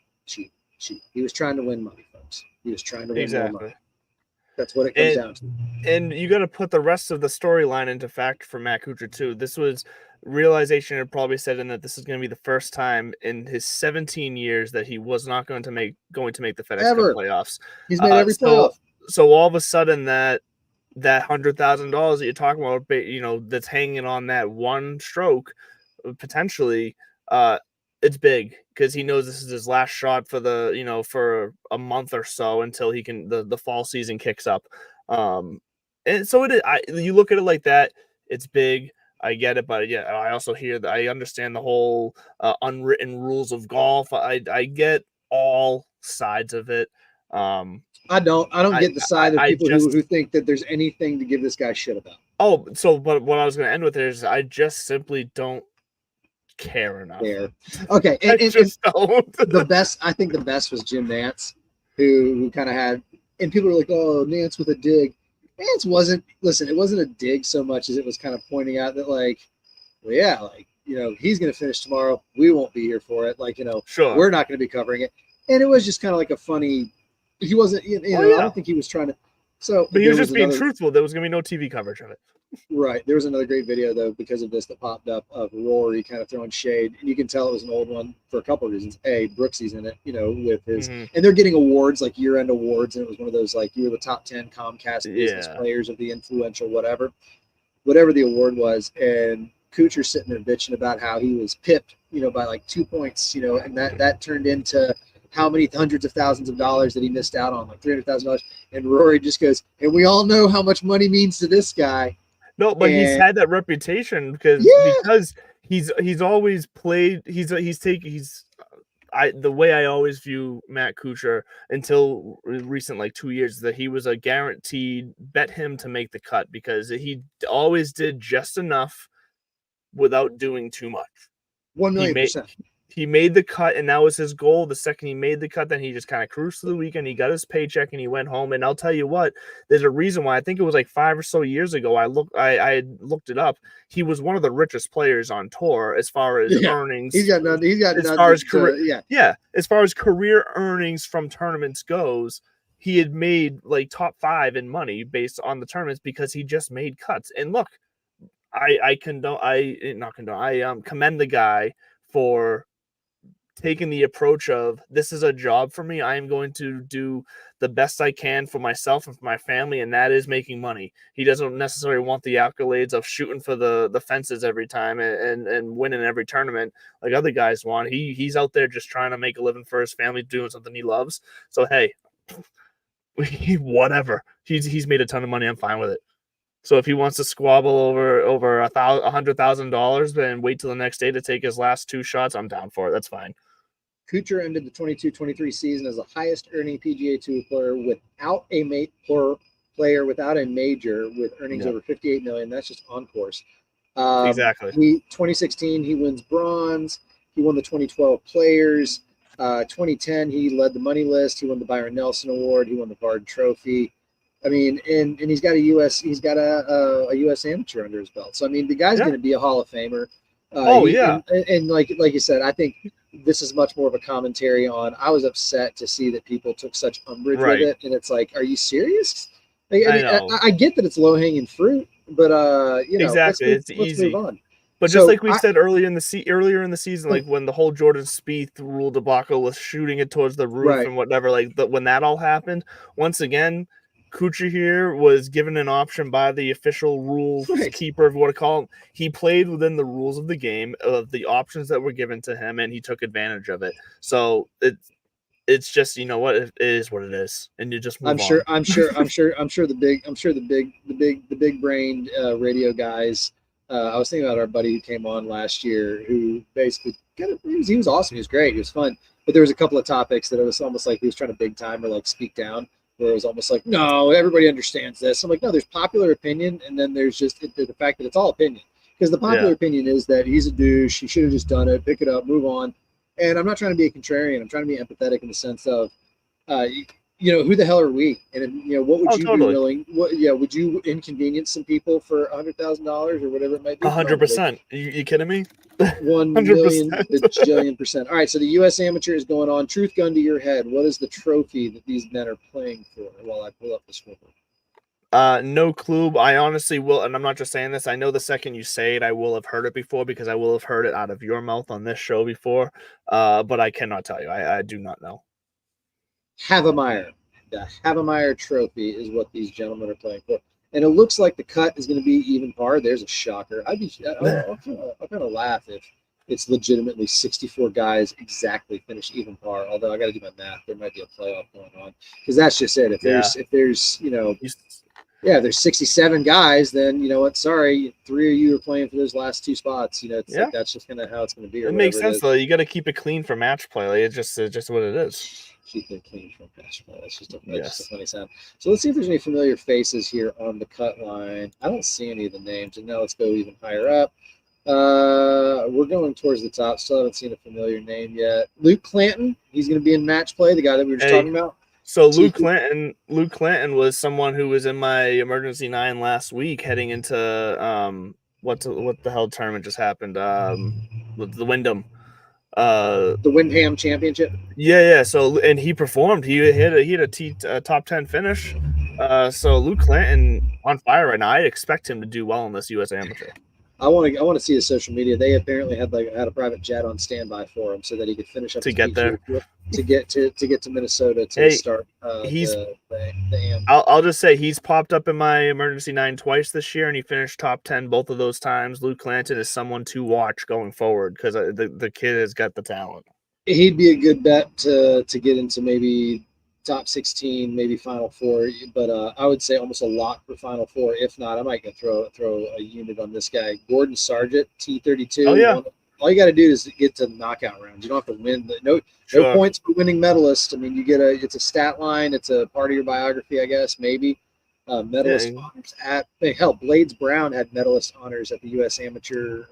He was trying to win money, folks. He was trying to win more money. That's what it comes down to. And you got to put the rest of the storyline into fact for Matt Kuchar too. This was realization had probably said in that this is going to be the first time in his 17 years that he was not going to make the FedEx Cup playoffs. He's made every playoff. So all of a sudden that $100,000 that you're talking about, that's hanging on that one stroke, potentially, it's big because he knows this is his last shot for the for a month or so until he can the fall season kicks up. And so you look at it like that, it's big. I get it, but yeah, I also hear that I understand the whole unwritten rules of golf. I get all sides of it. I don't get the side of people just who think that there's anything to give this guy shit about. Oh, so but what I was going to end with is I just simply don't care enough. There. Okay, I just don't. I think the best was Jim Nantz, who kind of had, and people were like, "Oh, Nantz with a dig." Nantz wasn't. Listen, it wasn't a dig so much as it was kind of pointing out that, like, well, yeah, like, he's going to finish tomorrow. We won't be here for it. Like, sure, we're not going to be covering it. And it was just kind of like a funny. He wasn't. I don't think he was trying to. So, but he was just being truthful. There was going to be no TV coverage of it. Right. There was another great video, though, because of this that popped up of Rory kind of throwing shade. And you can tell it was an old one for a couple of reasons. A, Brooksy's in it, with his, and they're getting awards, like year-end awards. And it was one of those, like, you were the top 10 Comcast business players of the influential, whatever the award was. And Kuchar sitting there bitching about how he was pipped, by like 2 points, and that turned into how many hundreds of thousands of dollars that he missed out on, like $300,000. And Rory just goes, and we all know how much money means to this guy. No, but he's had that reputation because he's always played. The way I always view Matt Kuchar until recent, like 2 years, that he was a guaranteed bet him to make the cut because he always did just enough without doing too much. 1,000,000%. He made the cut, and that was his goal. The second he made the cut, then he just kind of cruised through the weekend. He got his paycheck, and he went home. And I'll tell you what, there's a reason why. I think it was like 5 or so years ago. I looked it up. He was one of the richest players on tour as far as earnings. He's got as far as career. As far as career earnings from tournaments goes, he had made like top 5 in money based on the tournaments because he just made cuts. And look, I commend the guy for taking the approach of, this is a job for me. I am going to do the best I can for myself and for my family, and that is making money. He doesn't necessarily want the accolades of shooting for the fences every time and winning every tournament like other guys want. He's out there just trying to make a living for his family, doing something he loves. So hey, whatever. He's made a ton of money. I'm fine with it. So if he wants to squabble over $100,000, then wait till the next day to take his last 2 shots, I'm down for it. That's fine. Kuchar ended the 22-23 season as the highest earning PGA Tour player without a major, with earnings over $58 million. That's just on course. Exactly. 2016 he wins bronze. He won the 2012 Players. 2010 he led the money list. He won the Byron Nelson Award. He won the Bard Trophy. I mean, and he's got a U.S. amateur under his belt. So I mean, the guy's going to be a Hall of Famer. And like you said, I think this is much more of a commentary on. I was upset to see that people took such umbrage with it, and it's like, are you serious? Like, I get that it's low hanging fruit, but exactly, let's move on. But just like we said earlier in the season, like when the whole Jordan Spieth rule debacle was shooting it towards the roof and whatever, like when that all happened, once again, Kuchar here was given an option by the official rules keeper, if you want to call him. He played within the rules of the game, of the options that were given to him, and he took advantage of it. So it's just, what, it is what it is, and you just move on. I'm sure the big brained radio guys. I was thinking about our buddy who came on last year, who basically he was awesome. He was great. He was fun, but there was a couple of topics that it was almost like he was trying to big time or like speak down. Where it was almost like, no, everybody understands this. I'm like, no, there's popular opinion, and then there's just the fact that it's all opinion. Because the popular opinion is that he's a douche, he should have just done it, pick it up, move on. And I'm not trying to be a contrarian. I'm trying to be empathetic in the sense of, who the hell are we? And what would you be willing? Would you inconvenience some people for $100,000 or whatever it might be? 100%. You kidding me? 1,000,000,000%. All right, so the U.S. Amateur is going on. Truth gun to your head. What is the trophy that these men are playing for? While I pull up the scoreboard. No clue. I honestly will, and I'm not just saying this. I know the second you say it, I will have heard it before because I will have heard it out of your mouth on this show before. But I cannot tell you. I do not know. Havemeyer. The Havemeyer Trophy is what these gentlemen are playing for. And it looks like the cut is going to be even par. There's a shocker. I'll kind of laugh it's legitimately 64 guys exactly finish even par. Although I got to do my math, there might be a playoff going on because that's just it. If there's if there's 67 guys, then you know what? Sorry, 3 of you are playing for those last 2 spots. It's like that's just kind of how it's going to be. It makes sense though. You got to keep it clean for match play. Like, it's just what it is. Keep it clean for match play. That's just a funny sound. So let's see if there's any familiar faces here on the cut line. I don't see any of the names, and now let's go even higher up. We're going towards the top. Still haven't seen a familiar name yet. Luke Clanton. He's going to be in match play. The guy that we were just talking about. So Luke Clanton was someone who was in my emergency 9 last week, heading into what the hell tournament just happened? With the Wyndham. The Wyndham Championship. Yeah. So and he performed. He hit a top 10 finish. So Luke Clanton on fire right now. I expect him to do well in this U.S. Amateur. I want to see his social media. They apparently had a private jet on standby for him so that he could finish up to get there, to get to Minnesota to start. I'll just say he's popped up in my emergency 9 twice this year, and he finished top 10 both of those times. Luke Clanton is someone to watch going forward because the kid has got the talent. He'd be a good bet to get into maybe top 16, maybe Final Four, but I would say almost a lock for Final Four. If not, I might throw a unit on this guy, Gordon Sargent, T32. Oh yeah. All you got to do is get to the knockout round. You don't have to win. No points for winning medalist. I mean, it's a stat line. It's a part of your biography, I guess, maybe. Medalist honors Blades Brown had medalist honors at the U.S. Amateur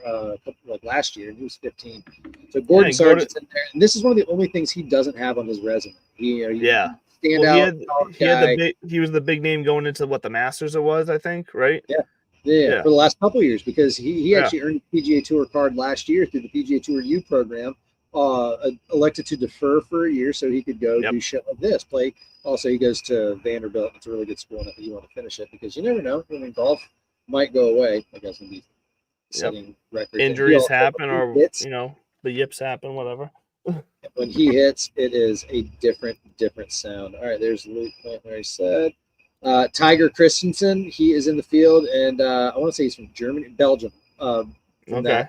last year, and he was 15. So Gordon Sargent's in there, and this is one of the only things he doesn't have on his resume. He was the big name going into the Masters it was, I think, right? Yeah, for the last couple of years, because he actually earned a PGA Tour card last year through the PGA Tour U program. Elected to defer for a year so he could go do shit like this. Play. Also, he goes to Vanderbilt. It's a really good school, and if you want to finish it, because you never know. I mean, golf might go away. I guess be setting records. Injuries happen, or the yips happen, whatever. When he hits, it is a different sound. All right, there's Luke Clanton, I said. Tiger Christensen, he is in the field, and I want to say he's from Belgium. Okay.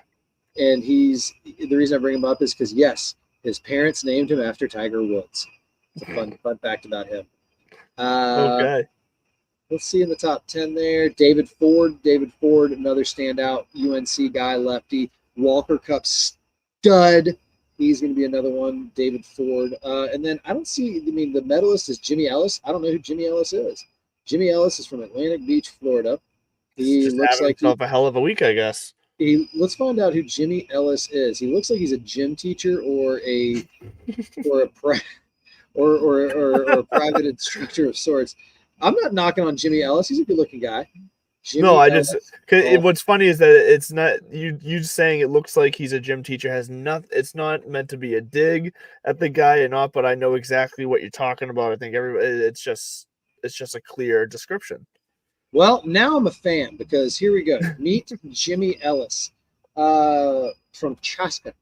And the reason I bring him up is because, yes, his parents named him after Tiger Woods. It's a fun fact about him. Okay. Let's see in the top 10 there. David Ford, another standout UNC guy, lefty. Walker Cup stud. He's going to be another one, David Ford. And then I don't see, the medalist is Jimmy Ellis. I don't know who Jimmy Ellis is. Jimmy Ellis is from Atlantic Beach, Florida. He looks like a hell of a week, I guess. Let's find out who Jimmy Ellis is. He looks like he's a gym teacher or a private instructor of sorts. I'm not knocking on Jimmy Ellis. He's a good-looking guy. What's funny is that it's not you saying it looks like he's a gym teacher has nothing. It's not meant to be a dig at the guy or not, but I know exactly what you're talking about. I think it's just a clear description. Well, now I'm a fan because here we go. Meet Jimmy Ellis from Chaska,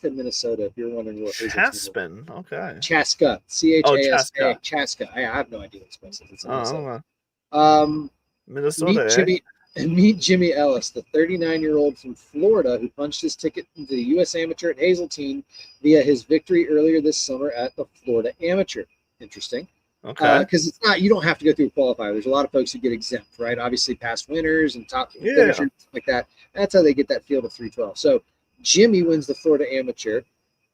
Minnesota. If you're wondering what Chaspin, okay. Chaska, Chaska, Chaska. I have no idea what it's supposed to be. It's Minnesota. Minnesota. Meet Jimmy Ellis, the 39-year-old from Florida who punched his ticket into the U.S. Amateur at Hazeltine via his victory earlier this summer at the Florida Amateur. Interesting. Okay. Because it's not, you don't have to go through a qualifier. There's a lot of folks who get exempt, right? Obviously, past winners and top finishers like that. That's how they get that field of 312. So Jimmy wins the Florida Amateur,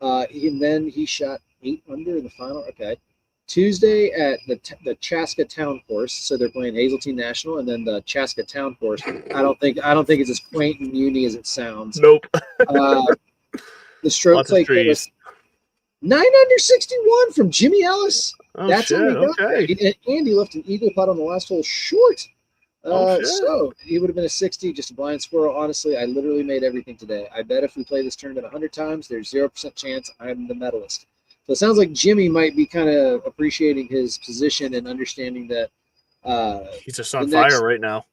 and then he shot 8 under in the final. Okay. Tuesday at the Chaska Town Course. So they're playing Hazeltine National, and then the Chaska Town Course. I don't think it's as quaint and uni as it sounds. Nope. The stroke play was 9 under 61 from Jimmy Ellis. Oh, that's shit. how he got there. And he left an eagle putt on the last hole short. So he would have been a 60, just a blind squirrel. Honestly, I literally made everything today. I bet if we play this tournament 100 times, there's 0% chance I'm the medalist. So it sounds like Jimmy might be kind of appreciating his position and understanding that he's just on fire right now.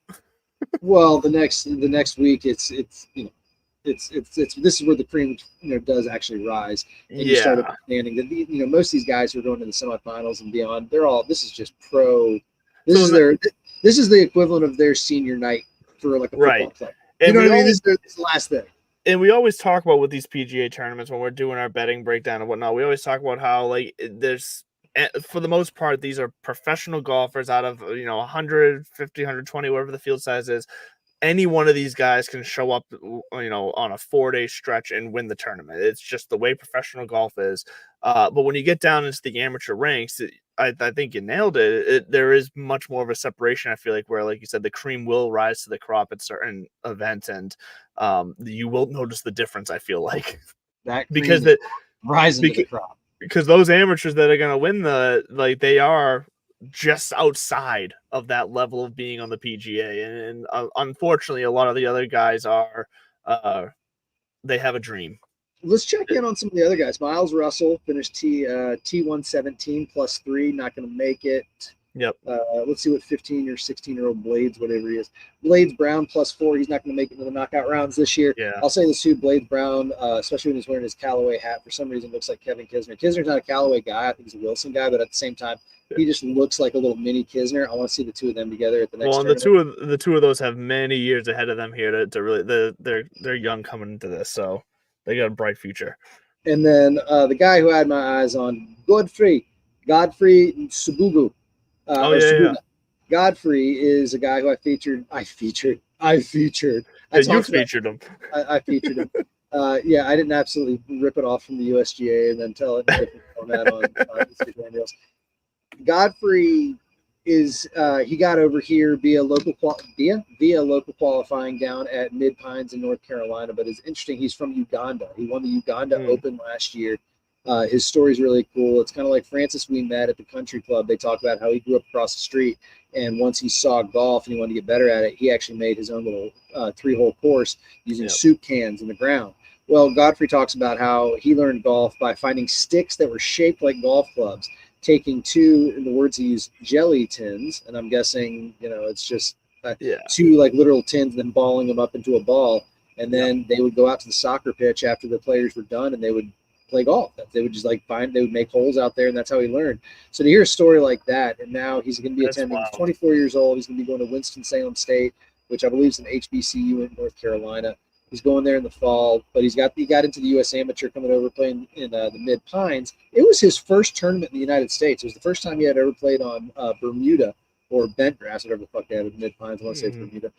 Well, the next week it's this is where the cream does actually rise, and you start understanding that most of these guys who are going to the semifinals and beyond, this is just pro. This is the equivalent of their senior night for like a football club. You know what I mean? This is the last thing. And we always talk about with these PGA tournaments when we're doing our betting breakdown and whatnot, we always talk about how like there's for the most part, these are professional golfers out of 150, 120, whatever the field size is. Any one of these guys can show up, on a 4-day stretch and win the tournament. It's just the way professional golf is. But when you get down into the amateur ranks, I think you nailed it. There is much more of a separation. I feel like where, like you said, the cream will rise to the crop at certain events, and you will notice the difference. I feel like That because cream is rising to the crop. because those amateurs that are going to win they are just outside of that level of being on the PGA, and unfortunately, a lot of the other guys are they have a dream. Let's check in on some of the other guys. Miles Russell finished T117 +3, not going to make it. Yep. Let's see what 15 or 16-year-old Blades, whatever he is. Blades Brown +4. He's not going to make it into the knockout rounds this year. Yeah. I'll say this too. Blades Brown, especially when he's wearing his Callaway hat, for some reason looks like Kevin Kisner. Kisner's not a Callaway guy. I think he's a Wilson guy, but at the same time, he just looks like a little mini Kisner. I want to see the two of them together at the next. Well, and the two of those have many years ahead of them here to really they're young coming into this, so they got a bright future. And then the guy who I had my eyes on, Godfrey Subugu. Godfrey is a guy who I featured. You featured him. I featured him. Yeah, I didn't absolutely rip it off from the USGA and then tell it in a different format on Instagram reels. Godfrey is he got over here via local qualifying down at Mid Pines in North Carolina, but it's interesting. He's from Uganda. He won the Uganda Open last year. His story is really cool. It's kind of like Francis we met at the country club. They talk about how he grew up across the street, and once he saw golf and he wanted to get better at it, he actually made his own little 3-hole course using soup cans in the ground. Well, Godfrey talks about how he learned golf by finding sticks that were shaped like golf clubs, taking two, in the words he used, jelly tins, and I'm guessing, it's just two like literal tins, then balling them up into a ball, and then they would go out to the soccer pitch after the players were done, and they would play golf. They would just they would make holes out there, and that's how he learned. So to hear a story like that, and now he's going to be attending. He's 24 years old. He's going to be going to Winston-Salem State, which I believe is an HBCU in North Carolina. He's going there in the fall, but he got into the U.S. Amateur coming over playing in the Mid Pines. It was his first tournament in the United States. It was the first time he had ever played on Bermuda or bent grass, whatever the fuck they had in Mid Pines. I want to say it's Bermuda.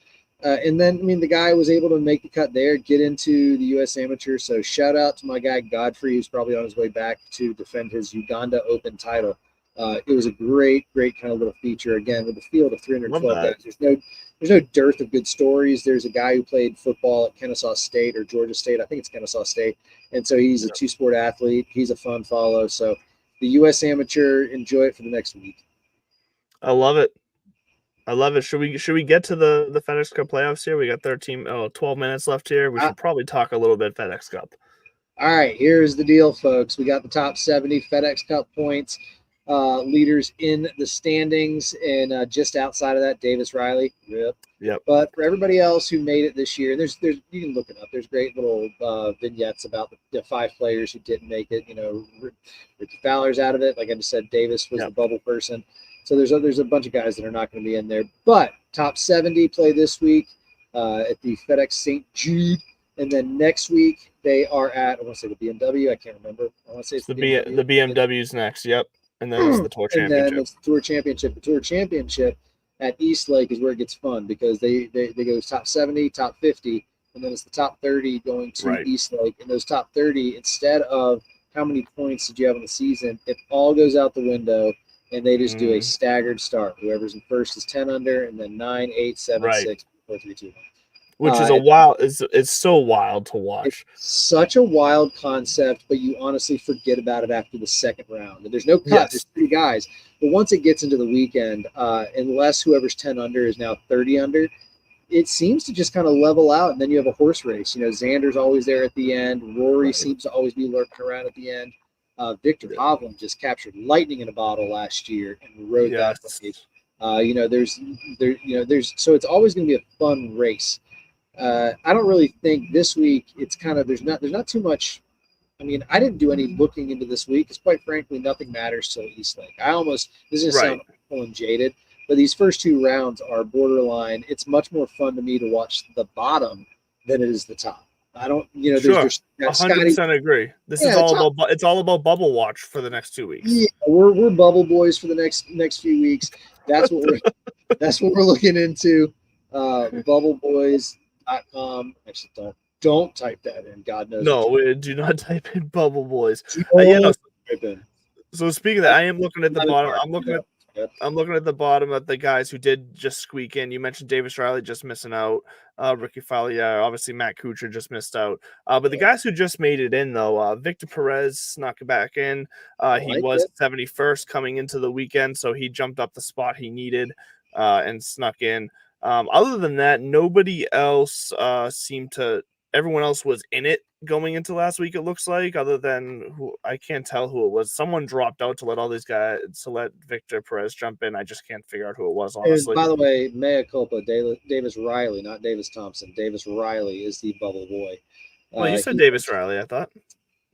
And then, the guy was able to make the cut there, get into the U.S. Amateur. So shout out to my guy Godfrey, who's probably on his way back to defend his Uganda Open title. It was a great kind of little feature, again, with a field of 312 guys. There's no dearth of good stories. There's a guy who played football at Kennesaw State or Georgia State. I think it's Kennesaw State. And so he's a two-sport athlete. He's a fun follow. So the U.S. Amateur, enjoy it for the next week. I love it. Should we get to the FedEx Cup playoffs here? We got 12 minutes left here. We should probably talk a little bit FedEx Cup. All right, here's the deal, folks. We got the top 70 FedEx Cup points. Leaders in the standings, and just outside of that, Davis Riley. Yep. But for everybody else who made it this year, there's you can look it up. There's great little vignettes about the 5 players who didn't make it. Ricky Fowler's out of it. Like I just said, Davis was the bubble person. So there's a bunch of guys that are not going to be in there. But top 70 play this week at the FedEx St. Jude. And then next week they are at, I want to say the BMW. I can't remember. I want to say it's the BMW. The BMW's next. Yep. And then it's the Tour Championship. And then it's the Tour Championship. The Tour Championship at East Lake is where it gets fun, because they go top 70, top 50, and then it's the top 30 going to East Lake. And those top 30, instead of how many points did you have in the season, it all goes out the window, and they just do a staggered start. Whoever's in first is 10 under, and then 9, 8, 7, 6, 4, 3, 2, 1. Which is it's so wild to watch. It's such a wild concept, but you honestly forget about it after the second round. And there's no cut. There's 3 guys. But once it gets into the weekend, unless whoever's 10 under is now 30 under, it seems to just kind of level out, and then you have a horse race. Xander's always there at the end. Rory seems to always be lurking around at the end. Victor Hovland just captured lightning in a bottle last year and rode that wave. So it's always going to be a fun race. I don't really think this week it's kind of there's not too much. I I didn't do any looking into this week because, quite frankly, nothing matters till East Lake. This is going to sound awful and jaded, but these first 2 rounds are borderline. It's much more fun to me to watch the bottom than it is the top. I don't, you know, Sure, there's 100% agree. This is it's all about bubble watch for the next 2 weeks. Yeah, we're bubble boys for the next few weeks. That's what we're looking into. Bubbleboys.com. Actually, don't type that in. God knows. No, do not type in bubble boys. Type in. So speaking of that, I am looking at the bottom. I'm looking at the bottom of the guys who did just squeak in. You mentioned Davis Riley just missing out. Ricky Fowler, obviously Matt Kuchar just missed out. But the guys who just made it in, though, Victor Perez snuck back in. He was 71st coming into the weekend, so he jumped up the spot he needed and snuck in. Other than that, nobody else seemed to. Everyone else was in it going into last week, it looks like, other than who I can't tell who it was. Someone dropped out to let all these guys to let Victor Perez jump in. I just can't figure out who it was, honestly. And by the way, mea culpa, Davis Riley, not Davis Thompson. Davis Riley is the bubble boy. Well, you said Davis Riley, I thought.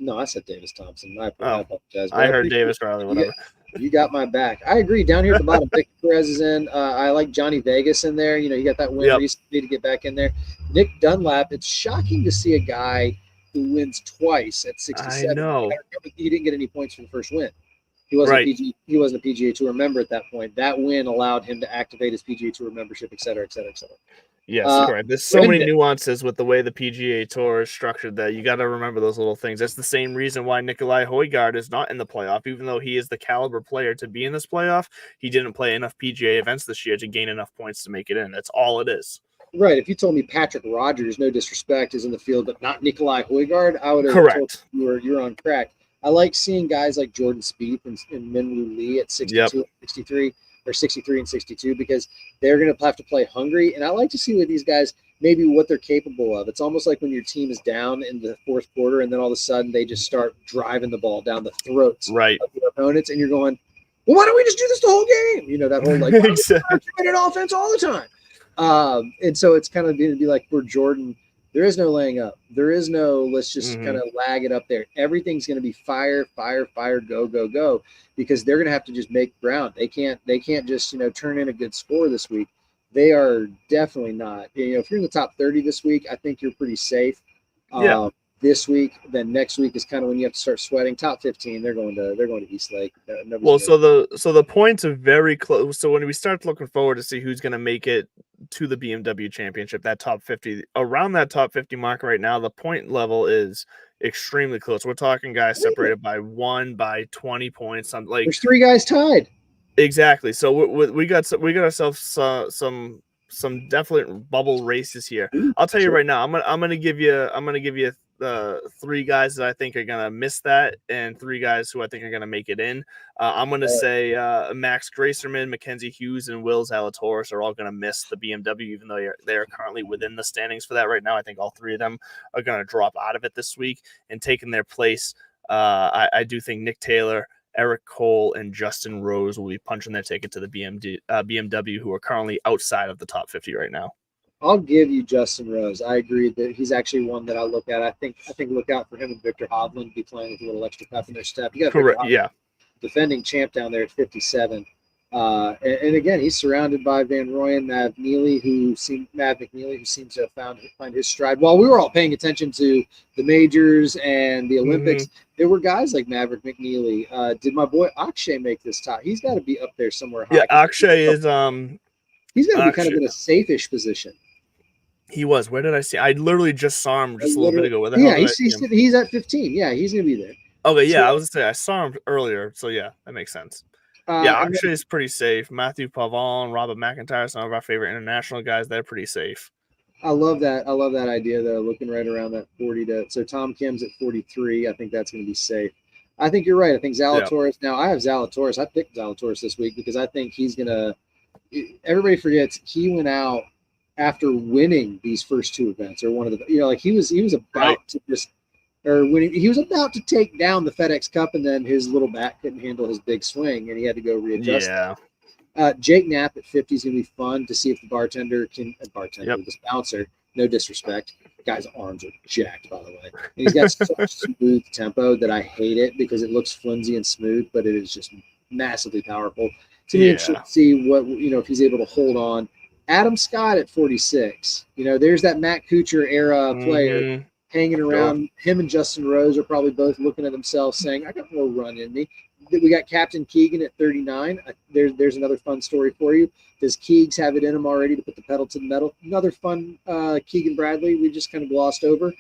No, I said Davis Thompson. I apologize. I heard Davis Riley, whatever. You got my back. I agree. Down here at the bottom, Victor Perez is in. I like Johnny Vegas in there. You know, you got that win recently to get back in there. Nick Dunlap. It's shocking to see a guy who wins twice at 67. I know. He didn't get any points for the first win. He wasn't he wasn't a PGA Tour member at that point. That win allowed him to activate his PGA Tour membership, et cetera, et cetera, et cetera. Yes, correct. There's so many nuances with the way the PGA Tour is structured that you got to remember those little things. That's the same reason why Nikolai Højgaard is not in the playoff, even though he is the caliber player to be in this playoff. He didn't play enough PGA events this year to gain enough points to make it in. That's all it is. Right. If you told me Patrick Rogers, no disrespect, is in the field, but not Nikolai Højgaard, I would have told you're on crack. I like seeing guys like Jordan Spieth and Minwoo Lee at 62 and 63. Or 63 and 62 because they're going to have to play hungry. And I like to see with these guys maybe what they're capable of. It's almost like when your team is down in the fourth quarter and then all of a sudden they just start driving the ball down the throats of their opponents. And you're going, well, why don't we just do this the whole game? You know, that whole like, an offense all the time. And so it's kind of going to be like for Jordan, there is no laying up. There is no, let's just kind of lag it up there. Everything's going to be fire, go, go, go, because they're going to have to just make ground. They can't just, you know, turn in a good score this week. They are definitely not. You know, if you're in the top 30 this week, I think you're pretty safe. This week, then next week is kind of when you have to start sweating. Top 15, they're going to East Lake. So the points are very close. So when we start looking forward to see who's going to make it to the BMW Championship, that top 50, around that top 50 mark right now, the point level is extremely close. We're talking guys separated by 20 points. There's 3 guys tied. Exactly. So we got ourselves some definite bubble races here. I'll tell you right now. I'm gonna give you 3 guys that I think are gonna miss that, and 3 guys who I think are gonna make it in. I'm gonna say Max Gracerman, Mackenzie Hughes, and Will Zalatoris are all gonna miss the BMW, even though they are currently within the standings for that right now. I think all 3 of them are gonna drop out of it this week, and taking their place. I do think Nick Taylor, Eric Cole, and Justin Rose will be punching their ticket to the BMW, who are currently outside of the top 50 right now. I'll give you Justin Rose. I agree that he's actually one that I look at. I think look out for him and Victor Hovland be playing with a little extra pep in their step. You got correct, defending champ down there at 57. And again, he's surrounded by Van Rooyen, Mav McNeely, who seems to have find his stride. While we were all paying attention to the majors and the Olympics, there were guys like Maverick McNeely. Did my boy Akshay make this top? He's got to be up there somewhere high. Yeah, Akshay is he's got to be kind of in a safe-ish position. He was. Where did I see? I literally just saw him just a little bit ago. He's at 15. Yeah, he's going to be there. Okay, yeah, I was going to say, I saw him earlier. So, yeah, that makes sense. Akshay is pretty safe. Matthew Pavon, Robert McIntyre, some of our favorite international guys, they're pretty safe. I love that idea, though, looking right around that 40 so Tom Kim's at 43. I think that's going to be safe. I think you're right. I think Zalatoris. Now, I have Zalatoris. I picked Zalatoris this week because I think he's going to – everybody forgets he went out after winning these first 2 events, or one of the, you know, like he was about to just, or when he was about to take down the FedEx Cup, and then his little bat couldn't handle his big swing, and he had to go readjust. Yeah. Jake Knapp at 50 is going to be fun to see if the this bouncer, no disrespect, the guy's arms are jacked, by the way. And he's got such smooth tempo that I hate it because it looks flimsy and smooth, but it is just massively powerful. To me, interesting to see what, you know, if he's able to hold on. Adam Scott at 46. You know, there's that Matt Kuchar era player. hanging around. Him and Justin Rose are probably both looking at themselves saying, I got more run in me. We got Captain Keegan at 39. There's another fun story for you. Does Keegs have it in him already to put the pedal to the metal? Another fun Keegan Bradley we just kind of glossed over.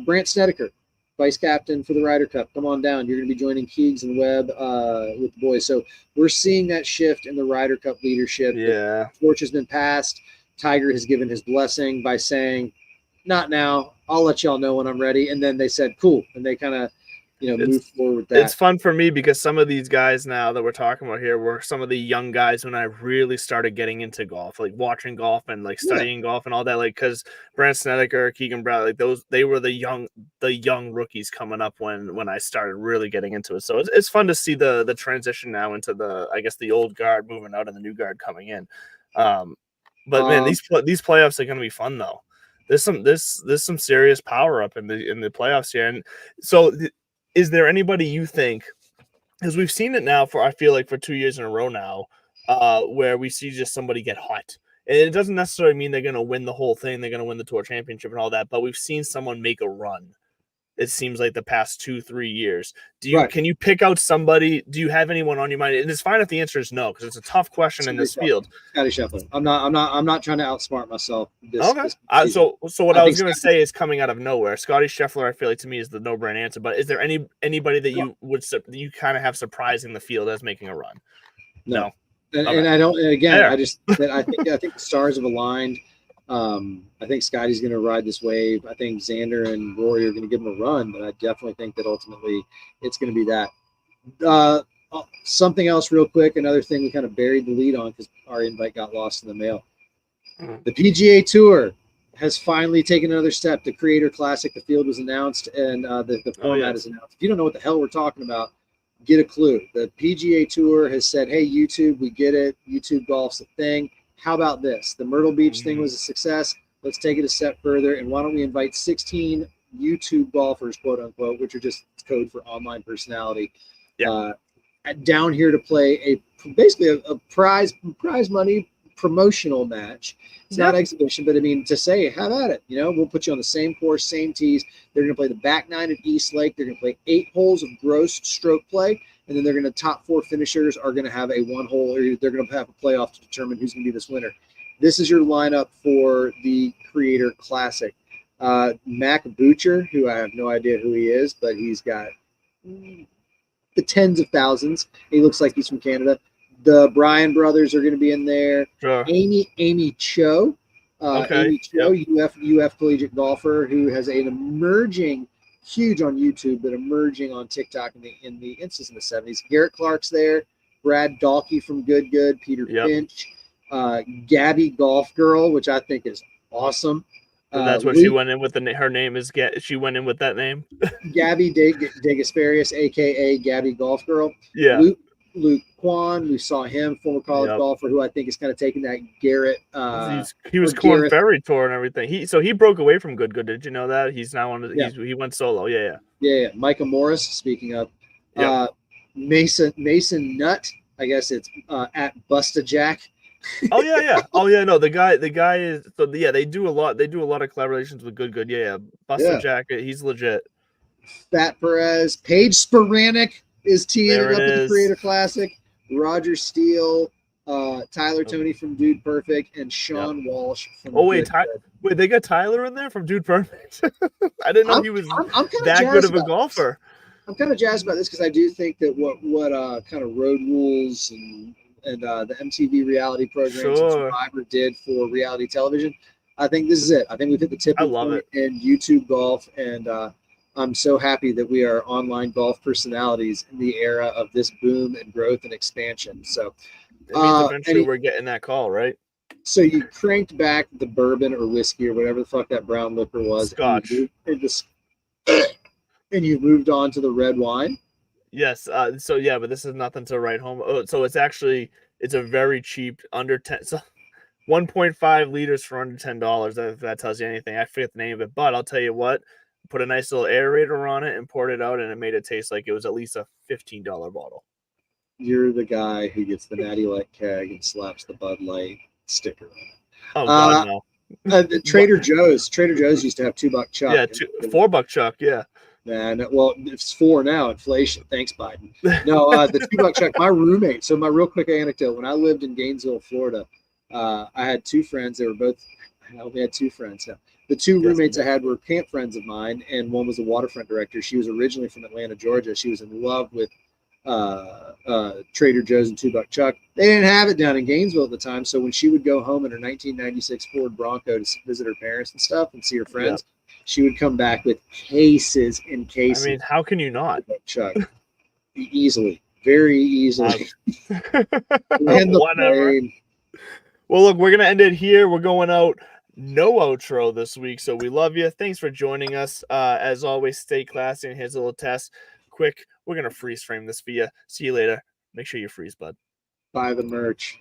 Brant Snedeker, vice captain for the Ryder Cup. Come on down. You're going to be joining Keegs and Webb with the boys. So we're seeing that shift in the Ryder Cup leadership. Yeah. The torch has been passed. Tiger has given his blessing by saying, not now. I'll let y'all know when I'm ready. And then they said, cool. And they kind of, move forward with that. It's fun for me because some of these guys now that we're talking about here were some of the young guys when I really started getting into golf, like watching golf and like studying golf and all that. Like, because Brant Snedeker, Keegan Bradley, like they were the young rookies coming up when I started really getting into it. So it's fun to see the transition now into the old guard moving out and the new guard coming in. But man, these playoffs are going to be fun though. There's some serious power up in the playoffs here, and so. Is there anybody you think, because we've seen it now I feel like for 2 years in a row now, where we see just somebody get hot. And it doesn't necessarily mean they're going to win the whole thing. They're going to win the tour championship and all that, but we've seen someone make a run. It seems like the past 2-3 years. Can you pick out somebody? Do you have anyone on your mind? And it's fine if the answer is no, because it's a tough question in this field. Scotty Scheffler. I'm not trying to outsmart myself. So what I was going to say is coming out of nowhere. Scotty Scheffler, I feel like to me is the no-brainer answer. But is there anybody that you kind of have surprising the field as making a run? No. And I don't. And again, I think the stars have aligned. I think Scotty's going to ride this wave. I think Xander and Rory are going to give him a run, but I definitely think that ultimately it's going to be that. Something else real quick, another thing we kind of buried the lead on because our invite got lost in the mail. The PGA Tour has finally taken another step. The Creator Classic, the field was announced, and the format is announced. If you don't know what the hell we're talking about, get a clue. The PGA Tour has said, hey, YouTube, we get it. YouTube golf's a thing. How about this? The Myrtle Beach thing was a success. Let's take it a step further. And why don't we invite 16 YouTube golfers, quote unquote, which are just code for online personality, down here to play basically a prize money promotional match. It's not exhibition, but I mean, to say, have at it. We'll put you on the same course, same tees. They're going to play the back nine at East Lake. They're going to play 8 holes of gross stroke play. And then they're going to top 4 finishers are going to have a 1 hole, or they're going to have a playoff to determine who's going to be this winner. This is your lineup for the Creator Classic. Mac Butcher, who I have no idea who he is, but he's got the tens of thousands. He looks like he's from Canada. The Bryan brothers are going to be in there. Sure. Amy Cho, Amy Cho, UF collegiate golfer who has an emerging, huge on YouTube, but emerging on TikTok in the instance in the 70s. Garrett Clark's there. Brad Dahlke from Good, Peter Finch, Gabby Golf Girl, which I think is awesome. And that's what she went in with. Her name is she went in with that name. Gabby DeGasperius, aka Gabby Golf Girl. Yeah. Luke Kwan, we saw him, former college golfer, who I think is kind of taking that Garrett. He was Corn Ferry Tour and everything. He broke away from Good. Did you know that? He's now on. He went solo. Yeah. Micah Morris. Speaking of, Mason Nutt. I guess it's at Busta Jack. Oh yeah. No, the guy is. So they do a lot. They do a lot of collaborations with Good. Yeah. Busta Jack. He's legit. Fat Perez, Paige Sporanic is teeing it up at the Creator Classic. Roger Steele, Tyler Toney from Dude Perfect, and Sean Walsh from wait, they got Tyler in there from Dude Perfect? I didn't know he was that good of a golfer. I'm kind of jazzed about this because I do think that what kind of Road Rules and the MTV reality programs and Survivor did for reality television, I think this is it. I think we've hit the tipping point in YouTube golf, and I'm so happy that we are online golf personalities in the era of this boom and growth and expansion. So it means eventually we're getting that call, right? So you cranked back the bourbon or whiskey or whatever the fuck that brown liquor was. Scotch. And you moved on to the red wine? Yes. But this is nothing to write home. So it's a very cheap, under 10. So 1.5 liters for under $10. If that tells you anything. I forget the name of it, but I'll tell you what. Put a nice little aerator on it and poured it out, and it made it taste like it was at least a $15 bottle. You're the guy who gets the Natty Light keg and slaps the Bud Light sticker on it. Oh, God, no. The Trader Joe's used to have $2 Chuck. Yeah, $4 Chuck. Yeah. Man, well, it's 4 now. Inflation. Thanks, Biden. No, the $2 Chuck. My roommate. So my real quick anecdote: when I lived in Gainesville, Florida, I had 2 friends. They were both. I only had 2 friends. Now, the 2 roommates I had were camp friends of mine, and one was a waterfront director. She was originally from Atlanta, Georgia. She was in love with Trader Joe's and $2 Chuck. They didn't have it down in Gainesville at the time, so when she would go home in her 1996 Ford Bronco to visit her parents and stuff and see her friends, she would come back with cases and cases. I mean, how can you not? Chuck, easily, very easily. Whatever. Well, look, we're gonna end it here. We're going out. No outro this week, so we love you. Thanks for joining us. As always, stay classy. And here's a little test. Quick, we're gonna freeze frame this for you. See you later. Make sure you freeze, bud. Buy the merch.